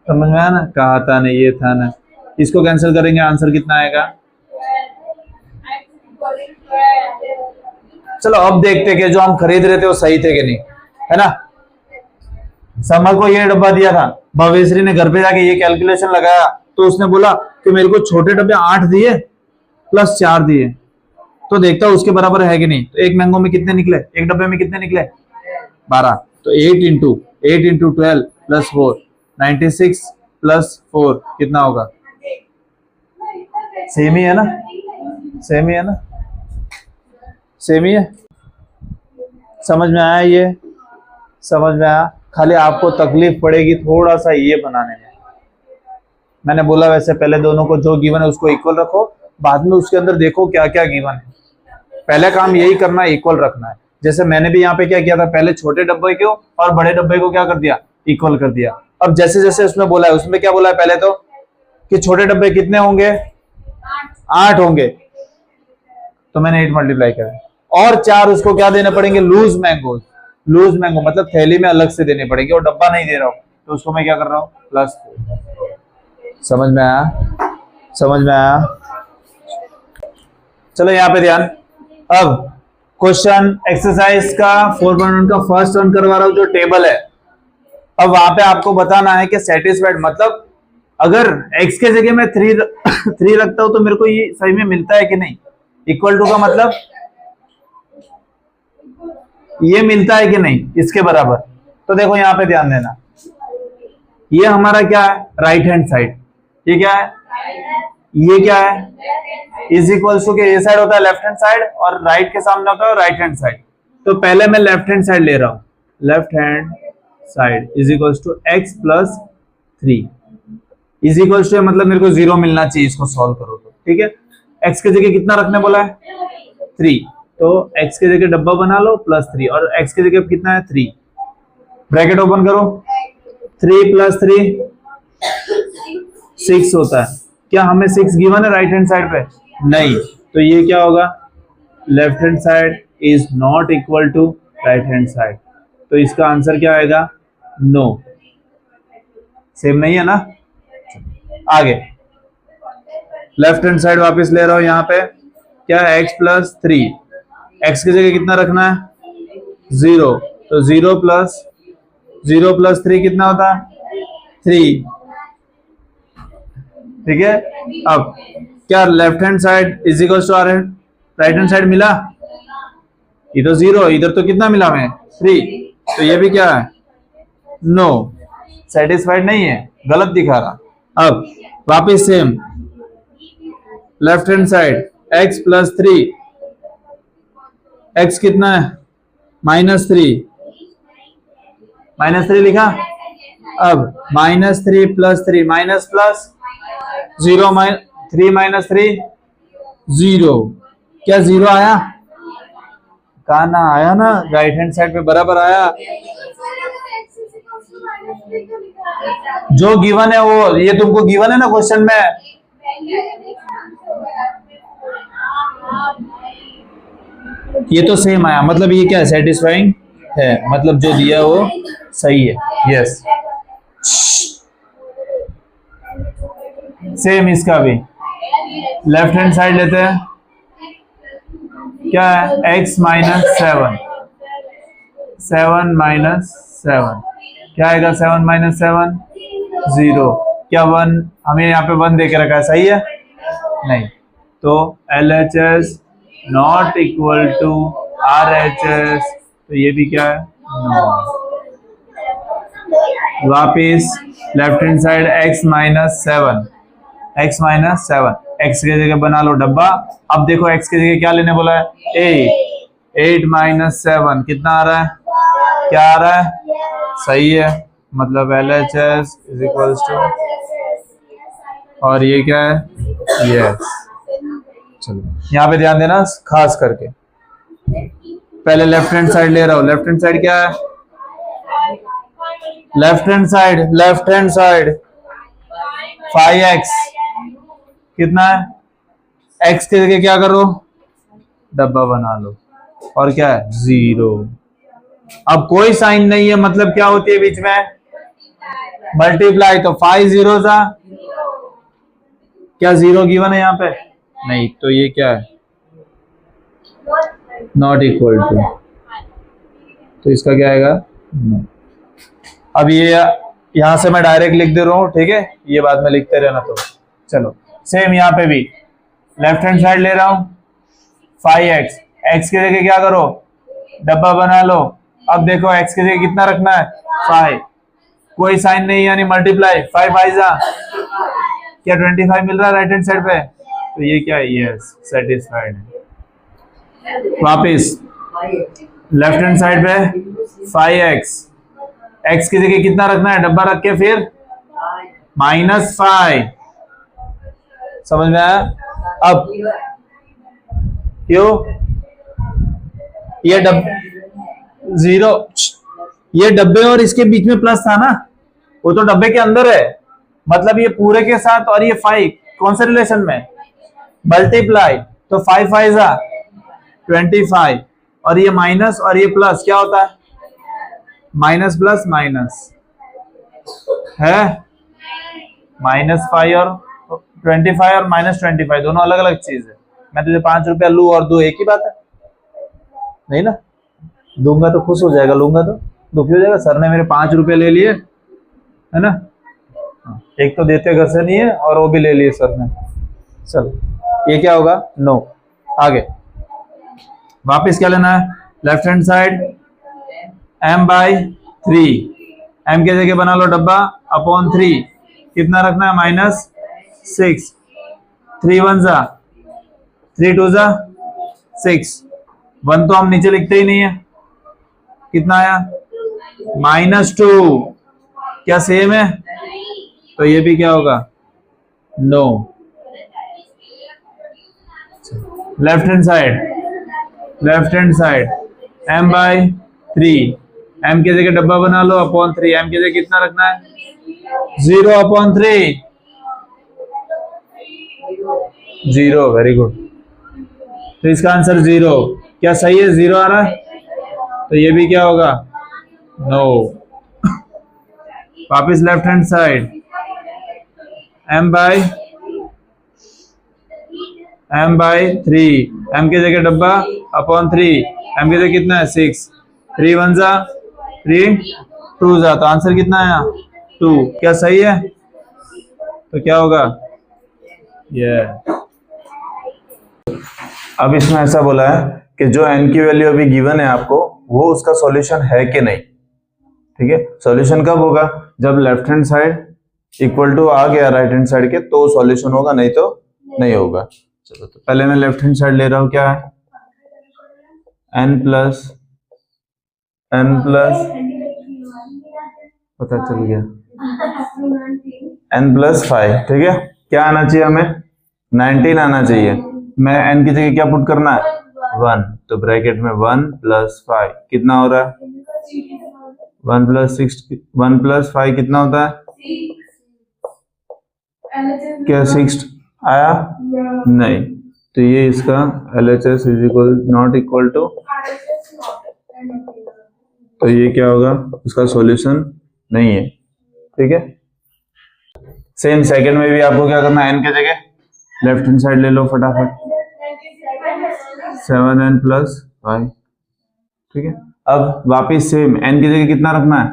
S1: समझ में आया ना? कहा था ना, ये था ना। इसको कैंसिल करेंगे, आंसर कितना आएगा? चलो अब देखते कि जो हम खरीद रहे थे वो सही थे कि नहीं, है ना। समर को ये डब्बा दिया था, भवेश्री ने घर पे जाके ये कैलकुलेशन लगाया तो उसने बोला कि मेरे को छोटे डब्बे 8 दिए प्लस 4 दिए, तो देखता हूं उसके बराबर है कि नहीं। तो एक मैंगो में कितने निकले? एक डब्बे में कितने निकले? 12। तो 8 × 12 + 4, 96 + 4 कितना होगा? सेम ही है ना, सेम ही है ना, सेम ही है। समझ में आया? ये समझ में आया? खाली आपको तकलीफ पड़ेगी थोड़ा सा ये बनाने में। मैंने बोला वैसे पहले दोनों को जो गिवन है उसको इक्वल रखो, बाद में उसके अंदर देखो क्या क्या गिवन है। पहले काम यही करना है, इक्वल रखना है। जैसे मैंने भी यहाँ पे क्या किया था, पहले छोटे डब्बे को और बड़े डब्बे को क्या कर दिया, इक्वल कर दिया। अब जैसे जैसे उसमें बोला है, उसमें क्या बोला है पहले तो कि छोटे डब्बे कितने होंगे, 8 होंगे, तो मैंने 8 मल्टीप्लाई करा। और 4 उसको क्या देने पड़ेंगे, लूज मैंगो। लूज मैंगो मतलब थैली में अलग से देने पड़ेंगे, और डब्बा नहीं दे रहा हूं तो उसको मैं क्या कर रहा हूँ, प्लस। समझ में आया? समझ में आया? चलो यहाँ पे ध्यान। अब क्वेश्चन एक्सरसाइज का 4.1 का फर्स्ट रन करवा रहा हूं, जो टेबल है। अब वहां पे आपको बताना है कि सेटिस्फाइड मतलब अगर x के जगह में 3 रखता हूं तो मेरे को ये सही में मिलता है कि नहीं। इक्वल टू का मतलब ये मिलता है कि नहीं, इसके बराबर। तो देखो यहाँ पे ध्यान देना, ये हमारा क्या है, राइट हैंड साइड। ये क्या है, ये क्या है, इज इक्वल्स टू के ये साइड होता है लेफ्ट हैंड साइड, और राइट के सामने होता है राइट हैंड साइड। तो पहले मैं लेफ्ट हैंड साइड ले रहा हूं, left hand side is equals to x plus 3 is equals to, मतलब मेरे को 0 मिलना चाहिए इसको सॉल्व करो तो। ठीक है, x के जगह कितना रखने बोला है, 3, तो x के जगह डब्बा बना लो प्लस 3, और x के जगह कितना है 3, ब्रैकेट ओपन करो, 3 प्लस 3 6 होता है। क्या हमें 6 गिवन है राइट हैंड साइड पे? नहीं, तो ये क्या होगा, left hand side is not equal to right hand side. तो इसका आंसर क्या आएगा, नो। सेम नहीं है ना। आगे लेफ्ट हैंड साइड वापस ले रहा हूं, यहाँ पे क्या है, x प्लस 3, x की जगह कितना रखना है, 0, तो 0 प्लस 3 कितना होता है, 3। ठीक है, अब क्या left hand side is equal to right hand side मिला, इधर 0, इधर तो कितना मिला हमें, 3, तो ये भी क्या है, नो, सेटिस्फाइड नहीं है, गलत दिखा रहा। अब वापिस same, left hand side x plus 3, x कितना है, -3 लिखा। अब -3 प्लस 3 माइनस प्लस 0 3 माइनस 3 0, क्या 0 आया, कहा ना आया ना, राइट हैंड साइड पे बराबर आया। जो गिवन है वो, ये तुमको गिवन है ना क्वेश्चन में, ये तो सेम आया, मतलब ये क्या है, सेटिस्फाइंग है, मतलब जो दिया वो सही है। यस, सेम इसका भी लेफ्ट हैंड साइड लेते हैं, क्या है, x माइनस 7 माइनस 7, क्या आएगा, 7 माइनस 7 0, क्या 1, हमें यहाँ पे 1 दे के रखा है, सही है नहीं, तो LHS not equal to RHS, तो ये भी क्या है, नो। वापिस left hand side x minus 7, x की जगह बना लो डब्बा। अब देखो x की जगह क्या लेने बोला है, 8 माइनस 7 कितना आ रहा है, क्या आ रहा है, सही है, मतलब LHS इज इक्वल टू, और ये क्या है, यस। चलो यहाँ पे ध्यान देना खास करके, पहले लेफ्ट हैंड साइड ले रहा हूं, लेफ्ट हैंड साइड क्या है, लेफ्ट हैंड साइड 5x कितना है, x की जगह क्या करो, डब्बा बना लो, और क्या है, 0। अब कोई साइन नहीं है, मतलब क्या होती है बीच में, मल्टीप्लाई, तो 5 0 था, क्या 0 गिवन है यहाँ पे, नहीं, तो ये क्या है, नॉट इक्वल टू, तो इसका क्या आएगा, नो। अब ये यहां से मैं डायरेक्ट लिख दे रहा हूं, ठीक है, ये बाद में लिखते रहना। तो चलो सेम यहाँ पे भी लेफ्ट हैंड साइड ले रहा हूं, 5x, x की जगह क्या करो, डब्बा बना लो। अब देखो x की जगह कितना रखना है, 5, कोई साइन नहीं यानी मल्टीप्लाई, 5 5 जा, क्या 25 मिल रहा है राइट हैंड साइड पे, तो ये क्या है, यस सेटिस्फाइड है। वापिस लेफ्ट हैंड साइड पे 5x, x की जगह कितना रखना है, डब्बा रख के फिर -5, समझ में आया? अब क्यों ये जीरो, ये डब्बे और इसके बीच में प्लस था ना, वो तो डब्बे के अंदर है, मतलब ये पूरे के साथ और ये 5 कौन से रिलेशन में, मल्टीप्लाई, तो 5 5 25 और ये माइनस और ये प्लस क्या होता है, माइनस प्लस माइनस है, -5 और 25 और -25 दोनों अलग अलग चीज है। मैं तुझे 5 रुपया लू और दो एक ही बात है, नहीं ना? दूंगा तो खुश हो जाएगा, लूंगा तो दुखी हो जाएगा। सर ने मेरे 5 रुपए ले लिए, है ना, एक तो देते घर से नहीं है और वो भी ले लिए सर ने। चल ये क्या होगा, नो। आगे वापस क्या लेना है, left hand side m/3, m के जगह बना लो डब्बा अपॉन 3, कितना रखना है, -6, 3 1 जा 3 2 जा 6, 1 तो हम नीचे लिखते ही नहीं है, कितना आया -2, क्या सेम है, तो ये भी क्या होगा, no. Left hand side m/3, m के जगह डब्बा बना लो अपॉन 3, m के जगह कितना रखना है, 0/3, 0, वेरी गुड। तो इसका आंसर 0, क्या सही है, 0 आ रहा है, तो ये भी क्या होगा, नो। वापिस left hand side m/3, m के जगह डब्बा अपॉन 3, m के जगह कितना है 6, 3 1 जा 3 2 जा, तो आंसर कितना आया 2, क्या सही है, तो क्या होगा, ये। अब इसमें ऐसा बोला है कि जो n की वैल्यू अभी गिवन है आपको, वो उसका सॉल्यूशन है कि नहीं, ठीक है। सॉल्यूशन कब होगा, जब left hand side equal to आ गया राइट हैंड साइड के, तो सॉल्यूशन होगा, नहीं तो नहीं होगा। चलो तो पहले मैं लेफ्ट हैंड साइड ले रहा हूं, क्या है n प्लस पता चल गया n+5, ठीक है। क्या आना चाहिए हमें, 19 आना चाहिए। मैं n की जगह क्या पुट करना है, 1, तो ब्रैकेट में 1+5 कितना हो रहा है, 1+5 कितना होता है, क्या 6 आया, नहीं, तो ये इसका LHS नॉट इक्वल टू, तो ये क्या होगा, उसका सॉल्यूशन नहीं है, ठीक है। सेम सेकंड में भी आपको क्या करना है, n के जगह लेफ्ट हैंड साइड ले लो फटाफट, 7n+5, ठीक है। अब वापिस सेम n की जगह कितना रखना है,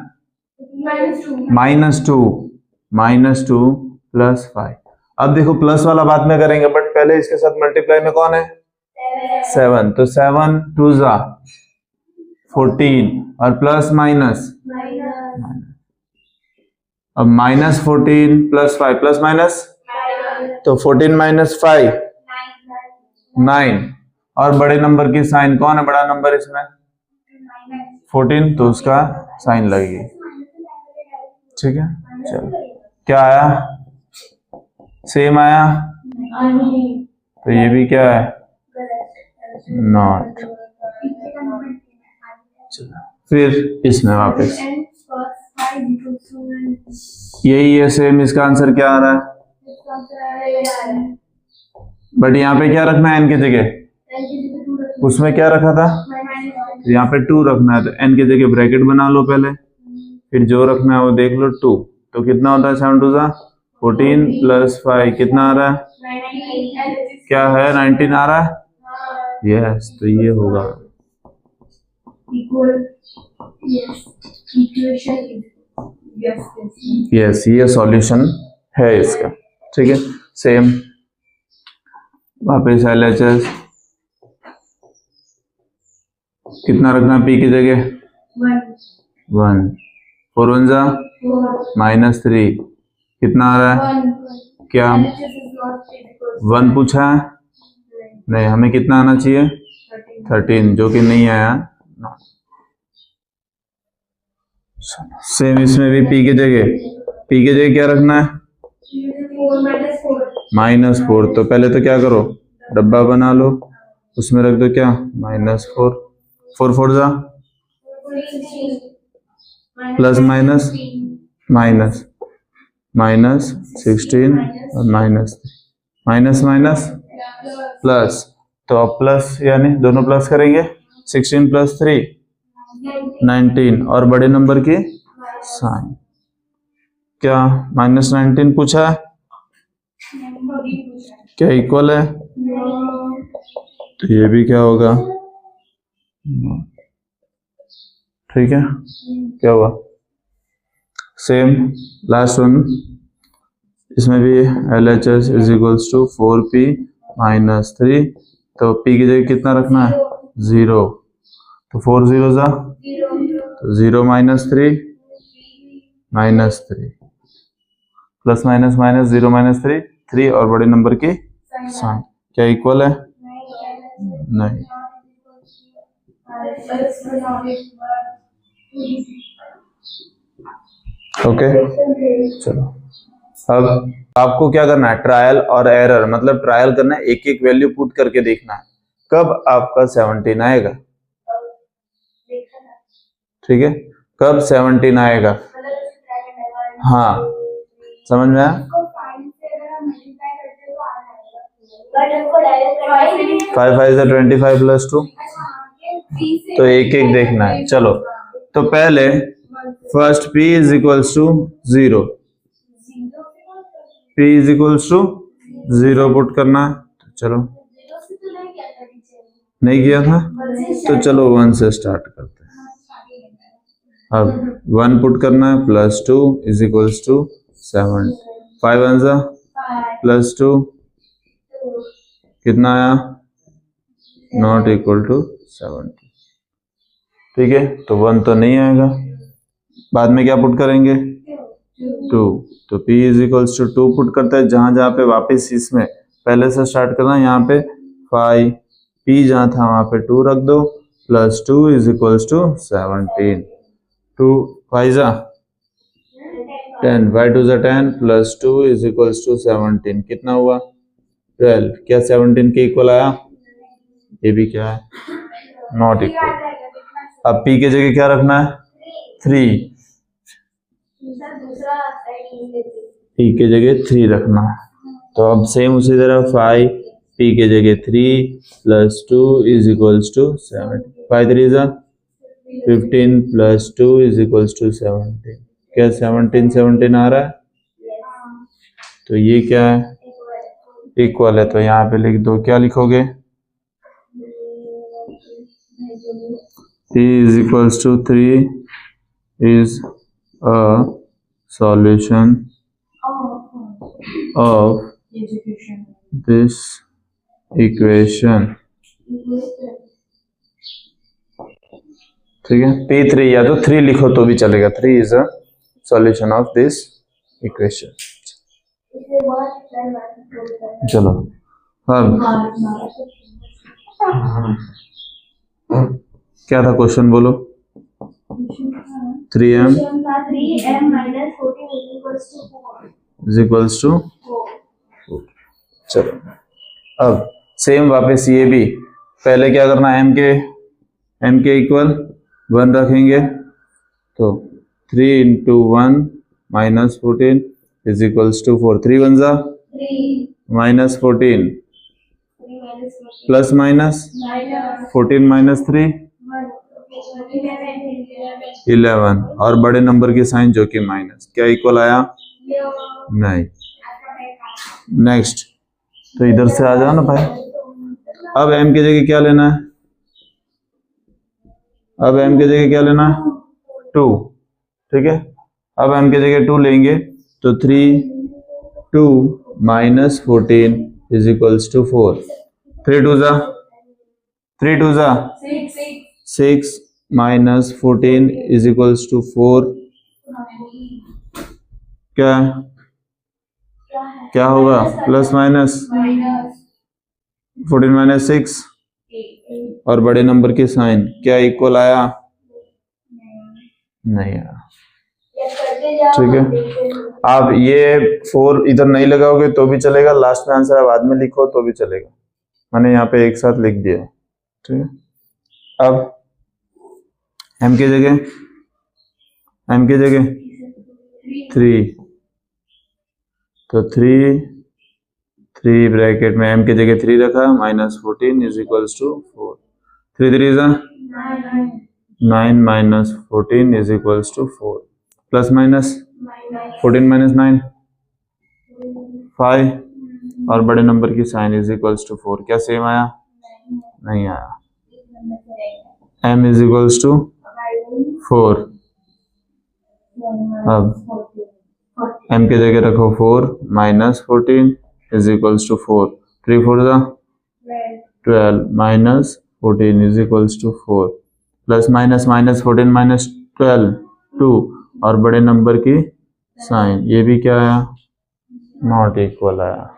S1: -2 अब देखो प्लस वाला बाद में करेंगे, बट पहले इसके साथ मल्टीप्लाई में कौन है, 7, तो 7 2 जा 14 और प्लस माइनस, अब -14 प्लस माइनस, तो 14 - 5 9, और बड़े नंबर की साइन, कौन है बड़ा नंबर इसमें, 14, तो उसका साइन लगेगी, ठीक है। चलो क्या आया, सेम आया, तो ये भी क्या है, नॉट। फिर इसमें वापस यही है सेम, इसका आंसर क्या आ रहा है, बट यहाँ पे क्या रखना है n की जगह, उसमें क्या रखा था, यहाँ पे 2 रखना है, तो n की जगह ब्रैकेट बना लो पहले, फिर जो रखना है वो देख लो 2, तो कितना होता है 7 2 जा 14 + 5 कितना आ रहा है, क्या है 19 आ रहा है, यस, तो ये होगा यस, ये सॉल्यूशन है इसका, ठीक है। सेम वापस LHS कितना रखना p की जगह, 1, 4 1 जा -3 कितना आ रहा है, क्या
S2: 1 पूछा है? नहीं, हमें कितना आना चाहिए? 13, जो कि नहीं आया। सेम इसमें भी p की जगह क्या रखना है? -4। तो पहले तो क्या करो, डब्बा बना लो, उसमें रख दो क्या? -4। 4 4 जा प्लस माइनस -16 और माइनस प्लस। तो अब प्लस यानी दोनों प्लस करेंगे, 16 + 3 19 और बड़े नंबर की साइन क्या -19 पूछा है? क्या इक्वल है? तो ये भी क्या होगा? ठीक है, क्या हुआ? सेम लास्ट वन, इसमें भी LHS = 4p - 3। तो p की जगह कितना रखना है? 0। तो 4 0 जा, तो 0 - 3 -3 प्लस माइनस माइनस 0 - 3 3 और बड़े नंबर की साइन क्या इक्वल है? नहीं। ओके, चलो अब आपको क्या करना है? ट्रायल और एरर, मतलब ट्रायल करना है, एक एक वैल्यू पुट करके देखना है कब आपका 17 आएगा। ठीक है, कब 17 आएगा? हाँ, समझ में आया? 5 5 से 25 + 2, तो एक एक देखना है। चलो, तो पहले फर्स्ट p = 0, p = 0 पुट करना है। तो चलो, नहीं किया था तो चलो 1 से स्टार्ट करते हैं। अब 1 पुट करना है, +2 = 7, 5 1 +2 कितना आया? ≠ 70। ठीक है, तो 1 तो नहीं आएगा, बाद में क्या पुट करेंगे? 2। तो p = 2 पुट करते हैं, जहां जहां पे वापस इसमें पहले से स्टार्ट करना है, यहाँ पे 5, p जहां था वहां पे 2 रख दो, +2 = 17, 2 5 10, 5 2 10 +2 = 17, कितना हुआ? 12। क्या 17 के इक्वल आया? ये भी क्या है? Not equal. अब p के जगह क्या रखना है? 3, p के जगह 3 रखना है। तो अब सेम उसी तरह 5, p के जगह 3 +2 = 7, 5 3 15 +2 = 17। क्या 17 17 आ रहा है? तो ये क्या है? इक्वल है। तो यहाँ पे लिख दो, क्या लिखोगे? p = 3 is a solution of this equation। ठीक है, p3 या तो 3 लिखो तो भी चलेगा, 3 is a solution of this equation। चलो, अब क्या था क्वेश्चन, बोलो। 3m = 4। चलो, अब सेम वापस ये भी, पहले क्या करना है? m के इक्वल 1 रखेंगे, तो 3 × 1 - 14 = 4, 3 1 -14 प्लस माइनस 14 - 3 11 और बड़े नंबर की साइन जो कि माइनस, क्या इक्वल आया? नहीं। नेक्स्ट, तो इधर से आ जाओ ना भाई। अब m की जगह क्या लेना है? अब m की जगह क्या लेना है? 2। ठीक है, अब m की जगह 2 लेंगे, तो 3 2 - 14 = 4, 3 2 6 - 14 = 4। क्या क्या होगा प्लस माइनस 14 माइनस 6 और बड़े नंबर की साइन क्या इक्वल आया? नहीं आया। ठीक है, आप ये 4 इधर नहीं लगाओगे तो भी चलेगा, लास्ट में आंसर बाद में लिखो तो भी चलेगा, मैंने यहाँ पे एक साथ लिख दिया। ठीक है, अब m की जगह 3, तो 3 ब्रैकेट में m की जगह 3 रखा, -14 is equals to 4, 3 3 9 minus 14 is equals to 4, plus minus 14 minus 9 5 और बड़े नंबर की साइन इज इक्वल्स टू 4, क्या सेम आया? नहीं आया। m इज इक्वल्स टू 4, अब m की जगह रखो 4 minus 14 is equals to 4, 3 4 12 minus 14 is equals to 4, plus minus minus 14 minus 12 2 और बड़े नंबर की साइन, ये भी क्या आया? नॉट इक्वल आया।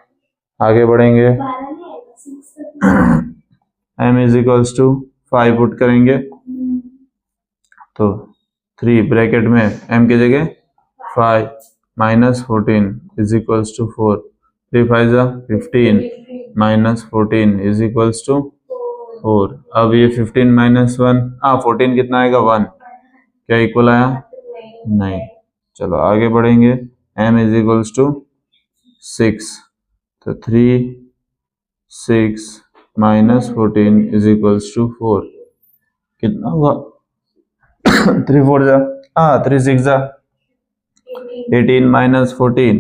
S2: आगे बढ़ेंगे, m is equals to 5 put करेंगे तो 3 ब्रैकेट में m की जगह 5 minus 14 is equals to 4, 3 5 15 minus 14 is equals to 4। अब ये 15 माइनस 1 14 कितना आएगा? 1, क्या इक्वल आया? नहीं। चलो आगे बढ़ेंगे, m इज इक्वल्स टू 6, तो 3 6 माइनस 14 इज इक्वल्स टू 4, कितना हुआ? 3 4 3 6 18 माइनस 14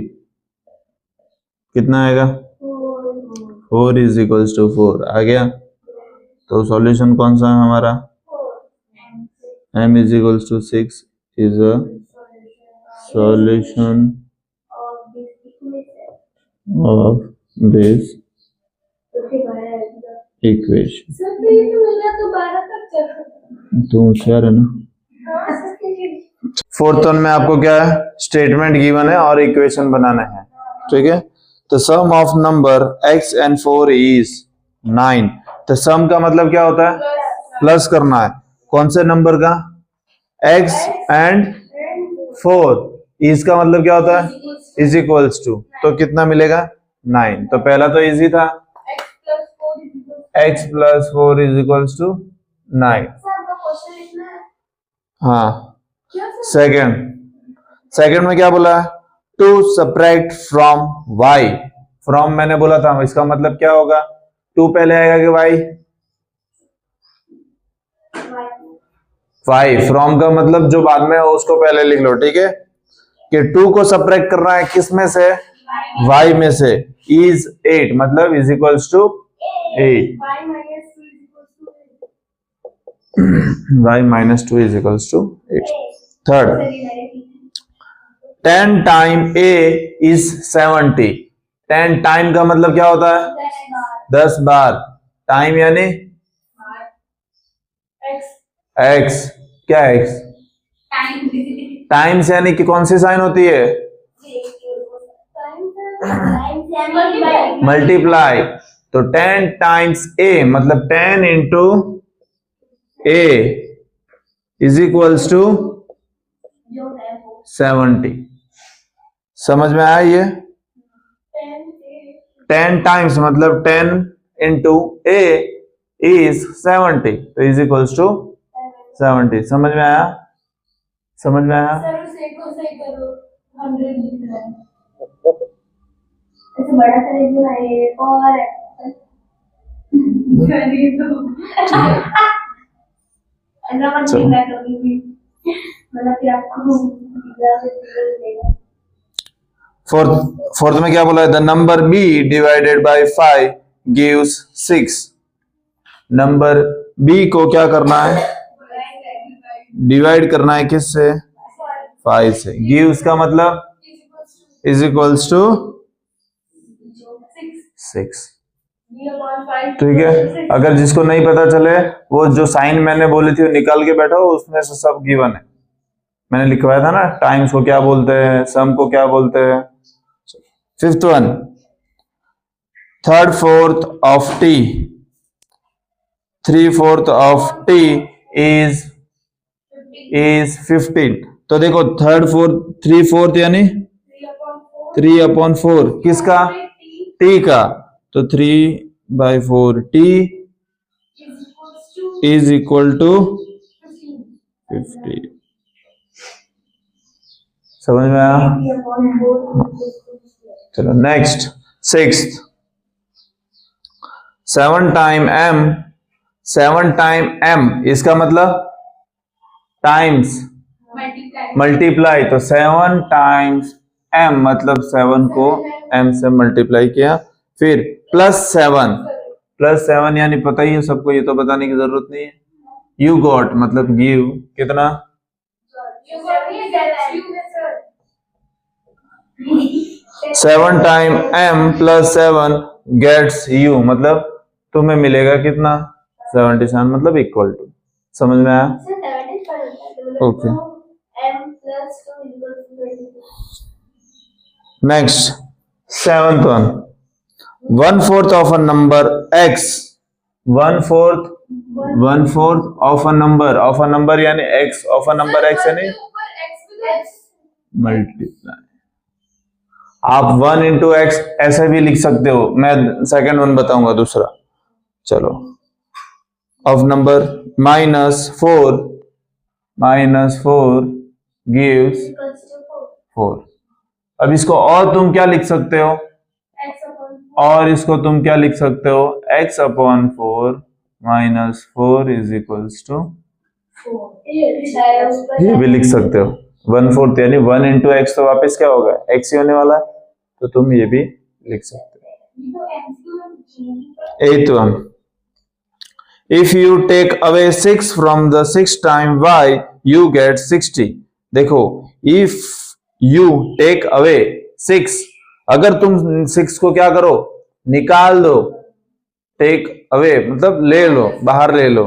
S2: कितना आएगा? 4 इज इक्वल्स टू 4 आ गया। तो सॉल्यूशन कौन सा है हमारा? m is equals to 6 is a solution of this equation। तो होशियार है ना। फोर्थ वन में आपको क्या है? स्टेटमेंट गिवन है और इक्वेशन बनाना है। ठीक है, तो sum of number x and 4 is 9। तो सम का मतलब क्या होता है? प्लस करना है। कौन से नंबर का? x and 4। इसका मतलब क्या होता है? इज इक्वल्स टू, तो कितना मिलेगा? 9। तो पहला तो इजी था, x plus 4 is equals to 9। हाँ, सेकंड में क्या बोला? To subtract from y। From मैंने बोला था, इसका मतलब क्या होगा? 2 पहले आएगा कि y? 5। फ्रॉम का मतलब जो बाद में हो उसको पहले लिख लो। ठीक है, कि 2 को सब्ट्रैक्ट करना है किस में से? y में से। इज 8 मतलब is equals to 8। y minus 2 is equals to 8। Third, 10 time a is 70। 10 time का मतलब क्या होता है? 10 बार। टाइम यानी x, क्या x? टाइम्स यानी कि कौन सी साइन होती है? मल्टीप्लाई। तो 10 टाइम्स a मतलब 10 into a is equals to 70। समझ में आया ये? 10 टाइम्स मतलब 10 इंटू a इज 70, तो इज इक्वल्स टू 70। समझ में आया? समझ में आया?
S3: बड़ा और
S1: फोर्थ में क्या बोला है? The number b divided by 5 gives 6। Number b को क्या करना है? डिवाइड करना है किससे? 5 से। गिव्स का मतलब इज इक्वल्स टू 6। ठीक है, अगर जिसको नहीं पता चले वो जो साइन मैंने बोली थी वो निकाल के बैठो, उसमें से सब गिवन है। मैंने लिखवाया था ना, टाइम्स को क्या बोलते हैं, सम को क्या बोलते हैं। Fifth one, third fourth of T, 3/4 of T is 15। तो देखो थर्ड फोर्थ, 3/4 यानी 3/4 किसका? टी का। तो 3/4 टी इज इक्वल टू 50। समझ में आया? चलो next, sixth, 7 time m, 7 time m इसका मतलब टाइम्स मल्टीप्लाई। तो 7 टाइम्स m मतलब 7 को m से मल्टीप्लाई किया, फिर +7, +7 यानी पता ही है सबको, ये तो बताने की जरूरत नहीं है। यू गॉट मतलब गिव कितना? 7 टाइम m + 7 गेट्स यू मतलब तुम्हें मिलेगा कितना? 77 मतलब इक्वल टू। समझ में आया? Okay. Next, 7th one, 1/4 of a number x, 1/4 of a number यानी x of a number x यानी मल्टीप्लाई। आप 1 × x ऐसे भी लिख सकते हो, मैं सेकंड वन बताऊंगा दूसरा। चलो, ऑफ नंबर -4 गिव्स 4। अब इसको और तुम क्या लिख सकते हो? और इसको तुम क्या लिख सकते हो? x/4 -4 इज इक्वल्स टू, ये भी लिख सकते हो। 1/4 यानी 1 × x, तो वापस क्या होगा? x ही होने वाला है, तो तुम ये भी लिख सकते हो। 8th one, if you take away 6 from the 6 time y you get 60। देखो, इफ यू टेक अवे 6, अगर तुम 6 को क्या करो? निकाल दो। टेक अवे मतलब ले लो, बाहर ले लो,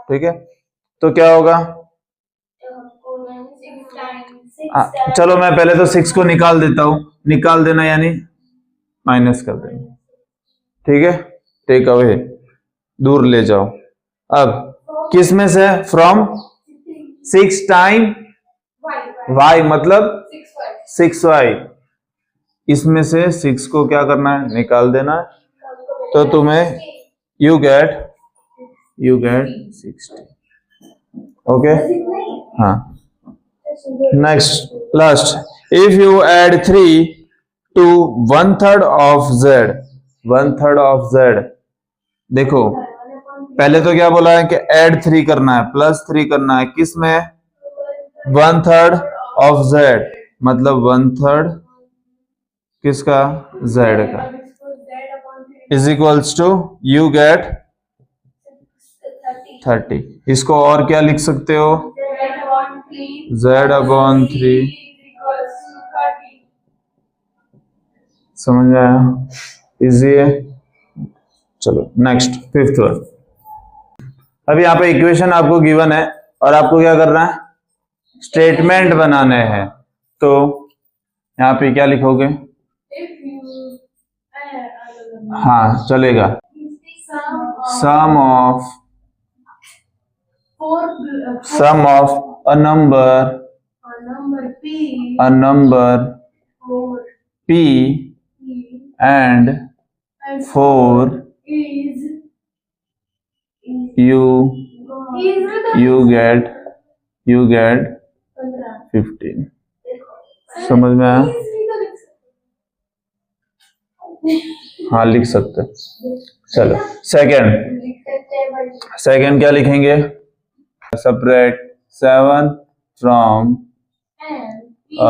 S1: ठीक है? तो क्या होगा? चलो मैं पहले तो 6 को निकाल देता हूं। निकाल देना यानी माइनस कर देना, ठीक है? टेक अवे, दूर ले जाओ। अब किस में से? फ्रॉम 6 टाइम y मतलब 6y, इसमें से 6 को क्या करना है? निकाल देना है। तो तुम्हें यू गेट 60। ओके, हाँ। Next, last, if you add 3 to 1/3 of z, 1/3 of z। देखो पहले तो क्या बोला है कि ऐड 3 करना है, +3 करना है, किस में? 1/3 of z मतलब 1/3 किसका? z का, is equals to you get 30। इसको और क्या लिख सकते हो? z/3। समझ में आया? इजी है। चलो नेक्स्ट, 5th वन। अब यहाँ पे इक्वेशन आपको गिवन है और आपको क्या करना है? स्टेटमेंट बनाने हैं। तो यहाँ पे क्या लिखोगे? हाँ चलेगा, सम of a number p and 4 you get 15। समझ में आया? हाँ लिख सकते। चलो सेकंड क्या लिखेंगे? Separate 7 from a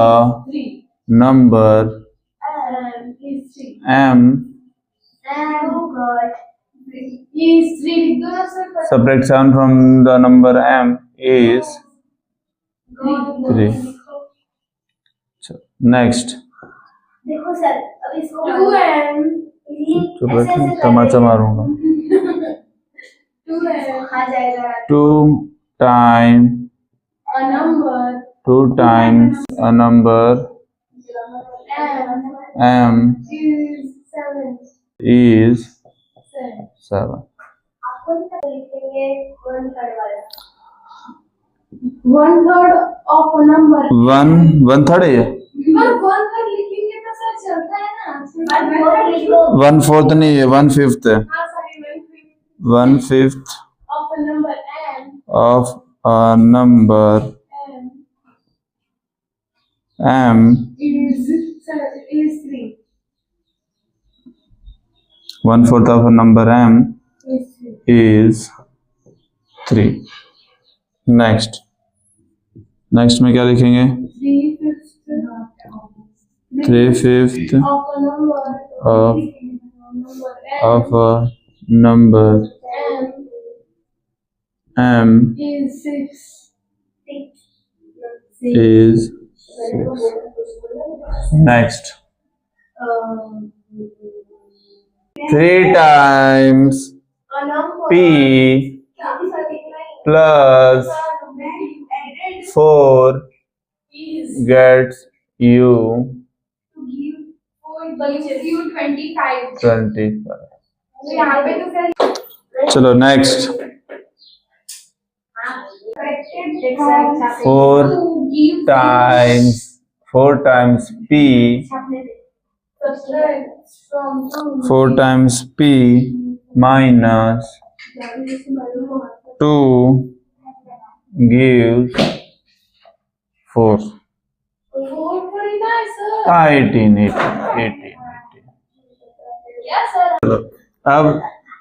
S1: number m, separate 7 from the number m is 3। Next,
S3: देखो सर, अब इसको
S1: तमाचा मारूंगा। 2 times a number
S2: M
S3: is 7.
S2: 7.
S3: आपको नहीं पता लिखेंगे 1/3 वाला 1/3 of a number
S2: 1/3 है ये?
S3: 1/3 लिखेंगे तो सर चलता है ना 1/4 लिख लो
S2: 1/4 नहीं है, 1/5 है।
S3: हाँ sorry
S2: 1/5
S3: of a number m
S2: of a number m
S3: is 3
S2: 1/4 of a number m
S3: is 3
S2: is 3. Next में क्या लिखेंगे? 3/5 of a number m
S3: is 6
S2: is 6. Next, 3 times
S3: a number
S2: p plus 4
S3: is
S2: gets you
S3: to give you 25
S2: 25.
S3: तो यहाँ पे तो sir
S2: चलो next, 4 times p 4 times p minus 2 gives 4. 18. अब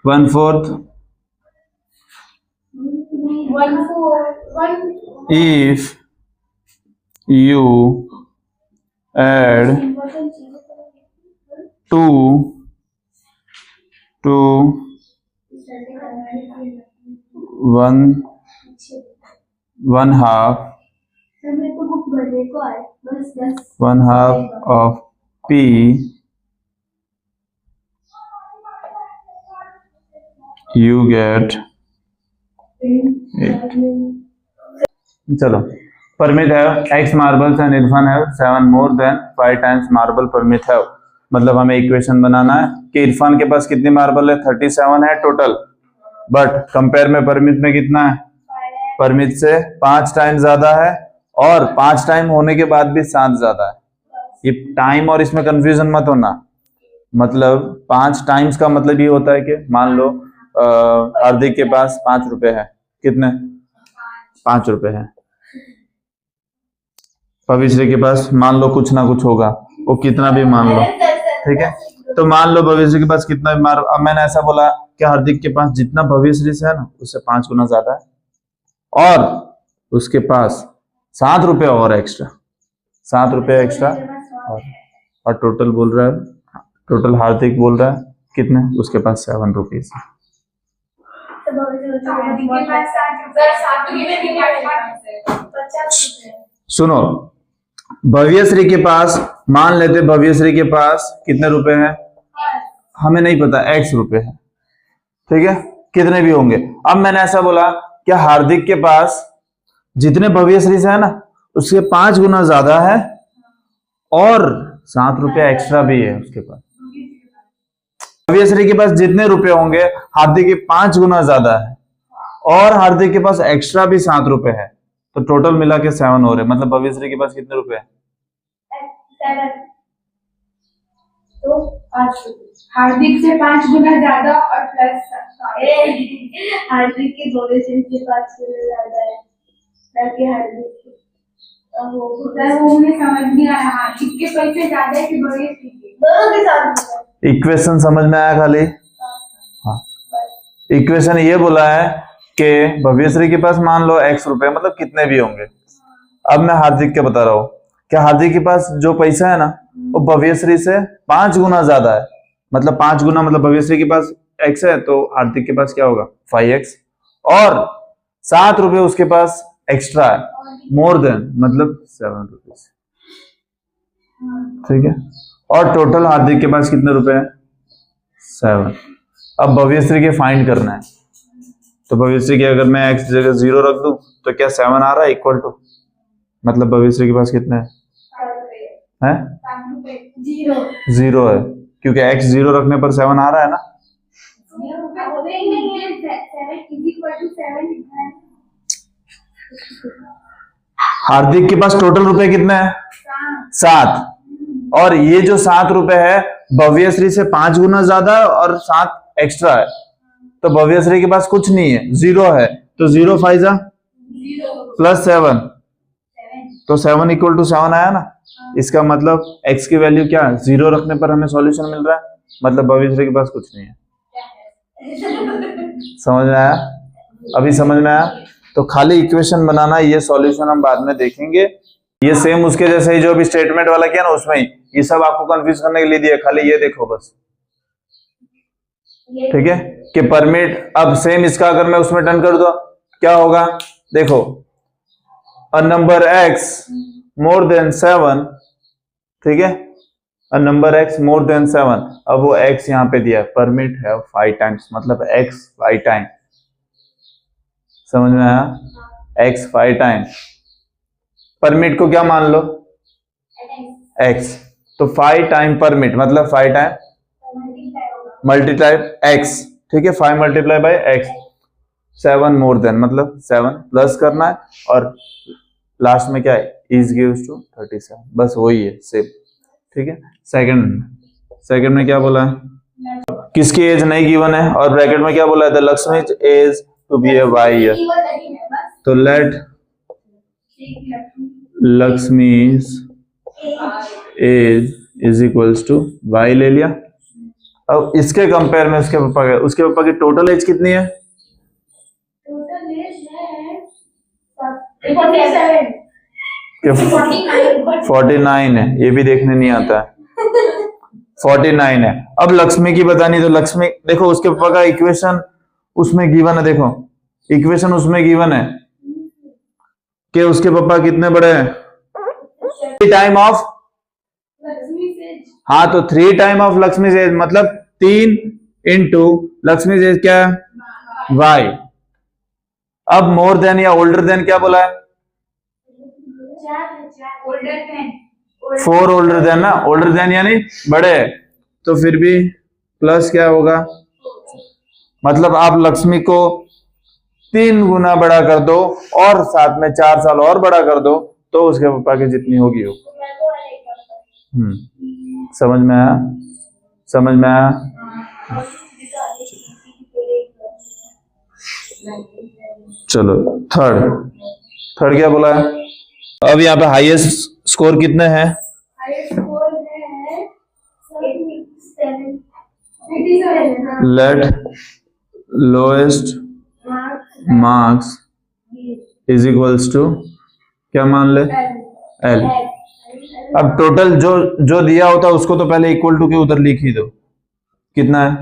S2: 1/4 if you add 2 to 1/2 of p you get 8. चलो, permit है x marbles and Irfan है 7 more than 5 times marble permit है। मतलब हमें इक्वेशन बनाना है कि इरफान के पास कितनी मार्बल है, 37 है टोटल, बट कंपेयर में परमिट में कितना है, परमिट से 5 टाइम ज्यादा है और 5 टाइम होने के बाद भी 7 ज्यादा है। ये टाइम और इसमें कंफ्यूजन मत होना, मतलब 5 टाइम्स का मतलब ये होता है कि मान लो हार्दिक के पास 5 रुपए है, कितने 5 रुपए है, भविष्य के पास मान लो कुछ ना कुछ होगा, वो कितना भी मान लो, ठीक है। तो मान लो भविष्य के पास कितना भी अब मैंने ऐसा बोला कि हार्दिक के पास जितना भविष्य से है ना उससे 5 गुना ज्यादा है और उसके पास 7 रुपए और एक्स्ट्रा, 7 रुपए एक्स्ट्रा और टोटल बोल रहा है, टोटल हार्दिक बोल रहा है कितने, उसके पास 7 रुपीज। सुनो, भव्यश्री के पास मान लेते भव्यश्री के पास कितने रुपए हैं, हमें नहीं पता, x रुपए है, ठीक है, कितने भी होंगे। अब मैंने ऐसा बोला कि हार्दिक के पास जितने भव्यश्री से है ना उसके 5 गुना ज्यादा है और 7 रुपया एक्स्ट्रा भी है उसके पास। भव्यश्री के पास जितने रुपए होंगे हार्दिक के 5 गुना ज्यादा है और हार्दिक के पास एक्स्ट्रा भी 7 रुपए है, तो टोटल मिला के 7 हो रहे, मतलब भव्यश्री के पास कितने रुपए है,
S3: 7 तो 5 हार्दिक से 5 गुना ज्यादा और प्लस हार्दिक के भविष्य से 5 गुना ज्यादा है ताकि हार्दिक वो मुझे समझ नहीं आ रहा, हार्दिक के पैसे ज्यादा है कि भविष्य के, दोनों के साथ
S2: इक्वेशन समझ में आया खाली। हाँ, इक्वेशन ये बोला है कि भव्यश्री के पास मान लो x रुपए, मतलब कितने भी होंगे। अब मैं हार्दिक के बता रहा हूँ कि हार्दिक के पास जो पैसा है ना वो भव्यश्री से 5 गुना ज्यादा है, मतलब 5 गुना, मतलब भव्यश्री के पास x है तो हार्दिक के पास क्या होगा 5x और 7 रुपए उसके पास एक्स्ट्रा है, मोर देन, मतलब 7 रुपीज, ठीक है। और टोटल हार्दिक के पास कितने रुपए हैं 7। अब भव्यश्री के फाइंड करना है, तो भव्यश्री के अगर मैं x जगह 0 रख दूं तो क्या 7 आ रहा है इक्वल टू, मतलब भव्यश्री के पास कितने हैं
S3: जीरो
S2: 0 है, क्योंकि x 0 रखने पर 7 आ रहा है ना। हार्दिक के पास टोटल रुपए कितने हैं? 7। और ये जो 7 रुपए है भव्यश्री से 5 गुना ज्यादा है और 7 एक्स्ट्रा है, तो भव्यश्री के पास कुछ नहीं है, 0 है। तो 0 5 जा प्लस 7, तो 7 इक्वल टू 7 आया ना। इसका मतलब x की वैल्यू क्या है? 0 रखने पर हमें सॉल्यूशन मिल रहा है, मतलब भव्यश्री के पास कुछ नहीं है। समझ में आया? अभी समझ में आया? तो खाली इक्वेशन बनाना, ये सॉल्यूशन हम बाद में देखेंगे। ये सेम उसके जैसे ही जो भी स्टेटमेंट वाला किया ना उसमें ही, ये सब आपको कंफ्यूज करने के लिए दिया, खाली ये देखो बस, ठीक है? कि परमिट, अब सेम इसका अगर मैं उसमें टर्न कर दूं क्या होगा? देखो, a number x more than 7, ठीक है, a number x more than 7। अब वो x यहां पे दिया, परमिट है 5 टाइम्स, मतलब x 5 टाइम। समझ में आया? x 5 टाइम, परमिट को क्या मान लो? x, तो 5 टाइम परमिट मतलब 5 टाइम मल्टीप्लाई x, ठीक है, 5 multiply by x। 7 more than मतलब 7 प्लस करना है, और लास्ट में क्या है? इज गिव्स टू 37, बस वही है सेम, ठीक है। सेकंड में क्या बोला है? किसकी एज नहीं गिवन है, और ब्रैकेट में क्या बोला है? The Lakshmi age to be a Y year, तो let Lakshmi's age is equals to Y ले लिया। अब इसके कंपेयर में उसके पापा की टोटल एज कितनी है?
S3: टोटल एज है 47
S2: 49 है, ये भी देखने नहीं आता है। 49 है। अब लक्ष्मी की बतानी, तो लक्ष्मी देखो उसके पापा का इक्वेशन उसमें गिवन है, देखो इक्वेशन उसमें गिवन है कि उसके पापा कितने बड़े हैं? 3 टाइम ऑफ, हाँ, तो 3 टाइम ऑफ लक्ष्मी एज मतलब 3 इंटू लक्ष्मी एज क्या है? y। अब मोर देन या ओल्डर देन क्या बोला है? 4 ओल्डर देन ना, ओल्डर देन यानी बड़े, तो फिर भी प्लस क्या होगा? मतलब आप लक्ष्मी को 3 गुना बड़ा कर दो और साथ में 4 साल और बड़ा कर दो, तो उसके पापा की जितनी होगी हो। समझ में आया? समझ में आया? चलो थर्ड क्या बोला है? अब यहाँ पे हाईएस्ट स्कोर कितने हैं? Let lowest marks is equals to क्या मान ले? एल। अब टोटल जो दिया होता है उसको तो पहले इक्वल टू के उधर लिख ही दो, कितना है।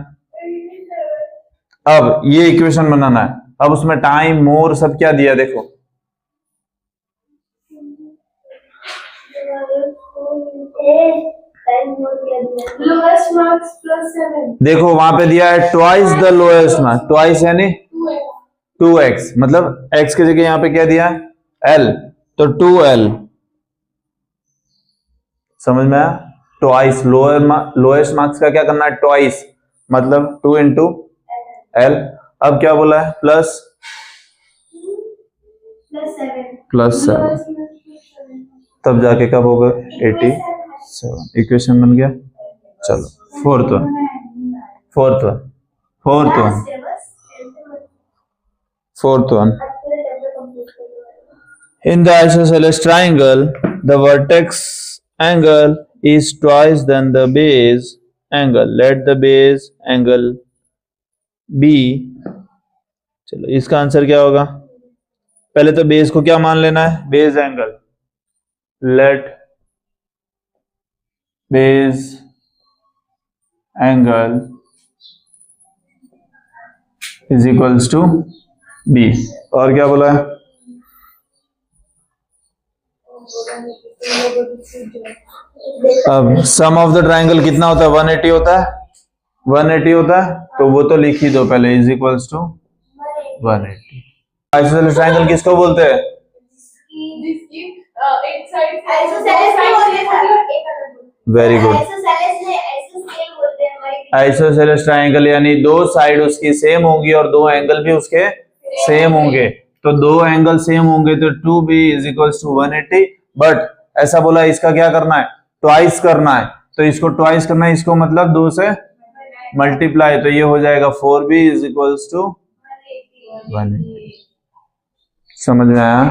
S2: अब ये इक्वेशन बनाना है, अब उसमें टाइम मोर सब क्या दिया देखो,
S3: लोएस्ट मार्क्स प्लस 7,
S2: देखो वहां पे दिया है twice the lowest marks, twice यानी 2x, मतलब x की जगह यहाँ पे क्या दिया है? l, तो 2l। समझ में आया? ट्वाइस लोएस्ट मार्क्स का क्या करना है? ट्वाइस मतलब 2 इंटू l। अब क्या बोला है? प्लस 7, तब जाके कब होगा? 87। इक्वेशन बन गया। चलो fourth one. In the isosceles triangle, the vertex angle is twice than the base angle. Let the base angle be, चलो इसका आंसर क्या होगा? पहले तो बेस को क्या मान लेना है? Base angle. Let base angle is equals to B. और क्या बोला है? अब सम ऑफ द ट्राइंगल कितना होता है? 180 होता है, 180 होता है, तो वो तो लिख ही दो पहले, is equals to 180। Isosceles triangle किसको बोलते हैं?
S3: एक side
S2: very good. Isosceles triangle यानी दो साइड उसकी सेम होंगी और दो एंगल भी उसके सेम होंगे। तो दो एंगल सेम होंगे तो 2b is equals to 180। But ऐसा बोला इसका क्या करना है, ट्वाइस करना है। तो इसको ट्वाइस करना है, इसको मतलब 2 से मल्टीप्लाई, तो ये हो जाएगा 4b इज इक्वल्स टू 180। समझ में आया?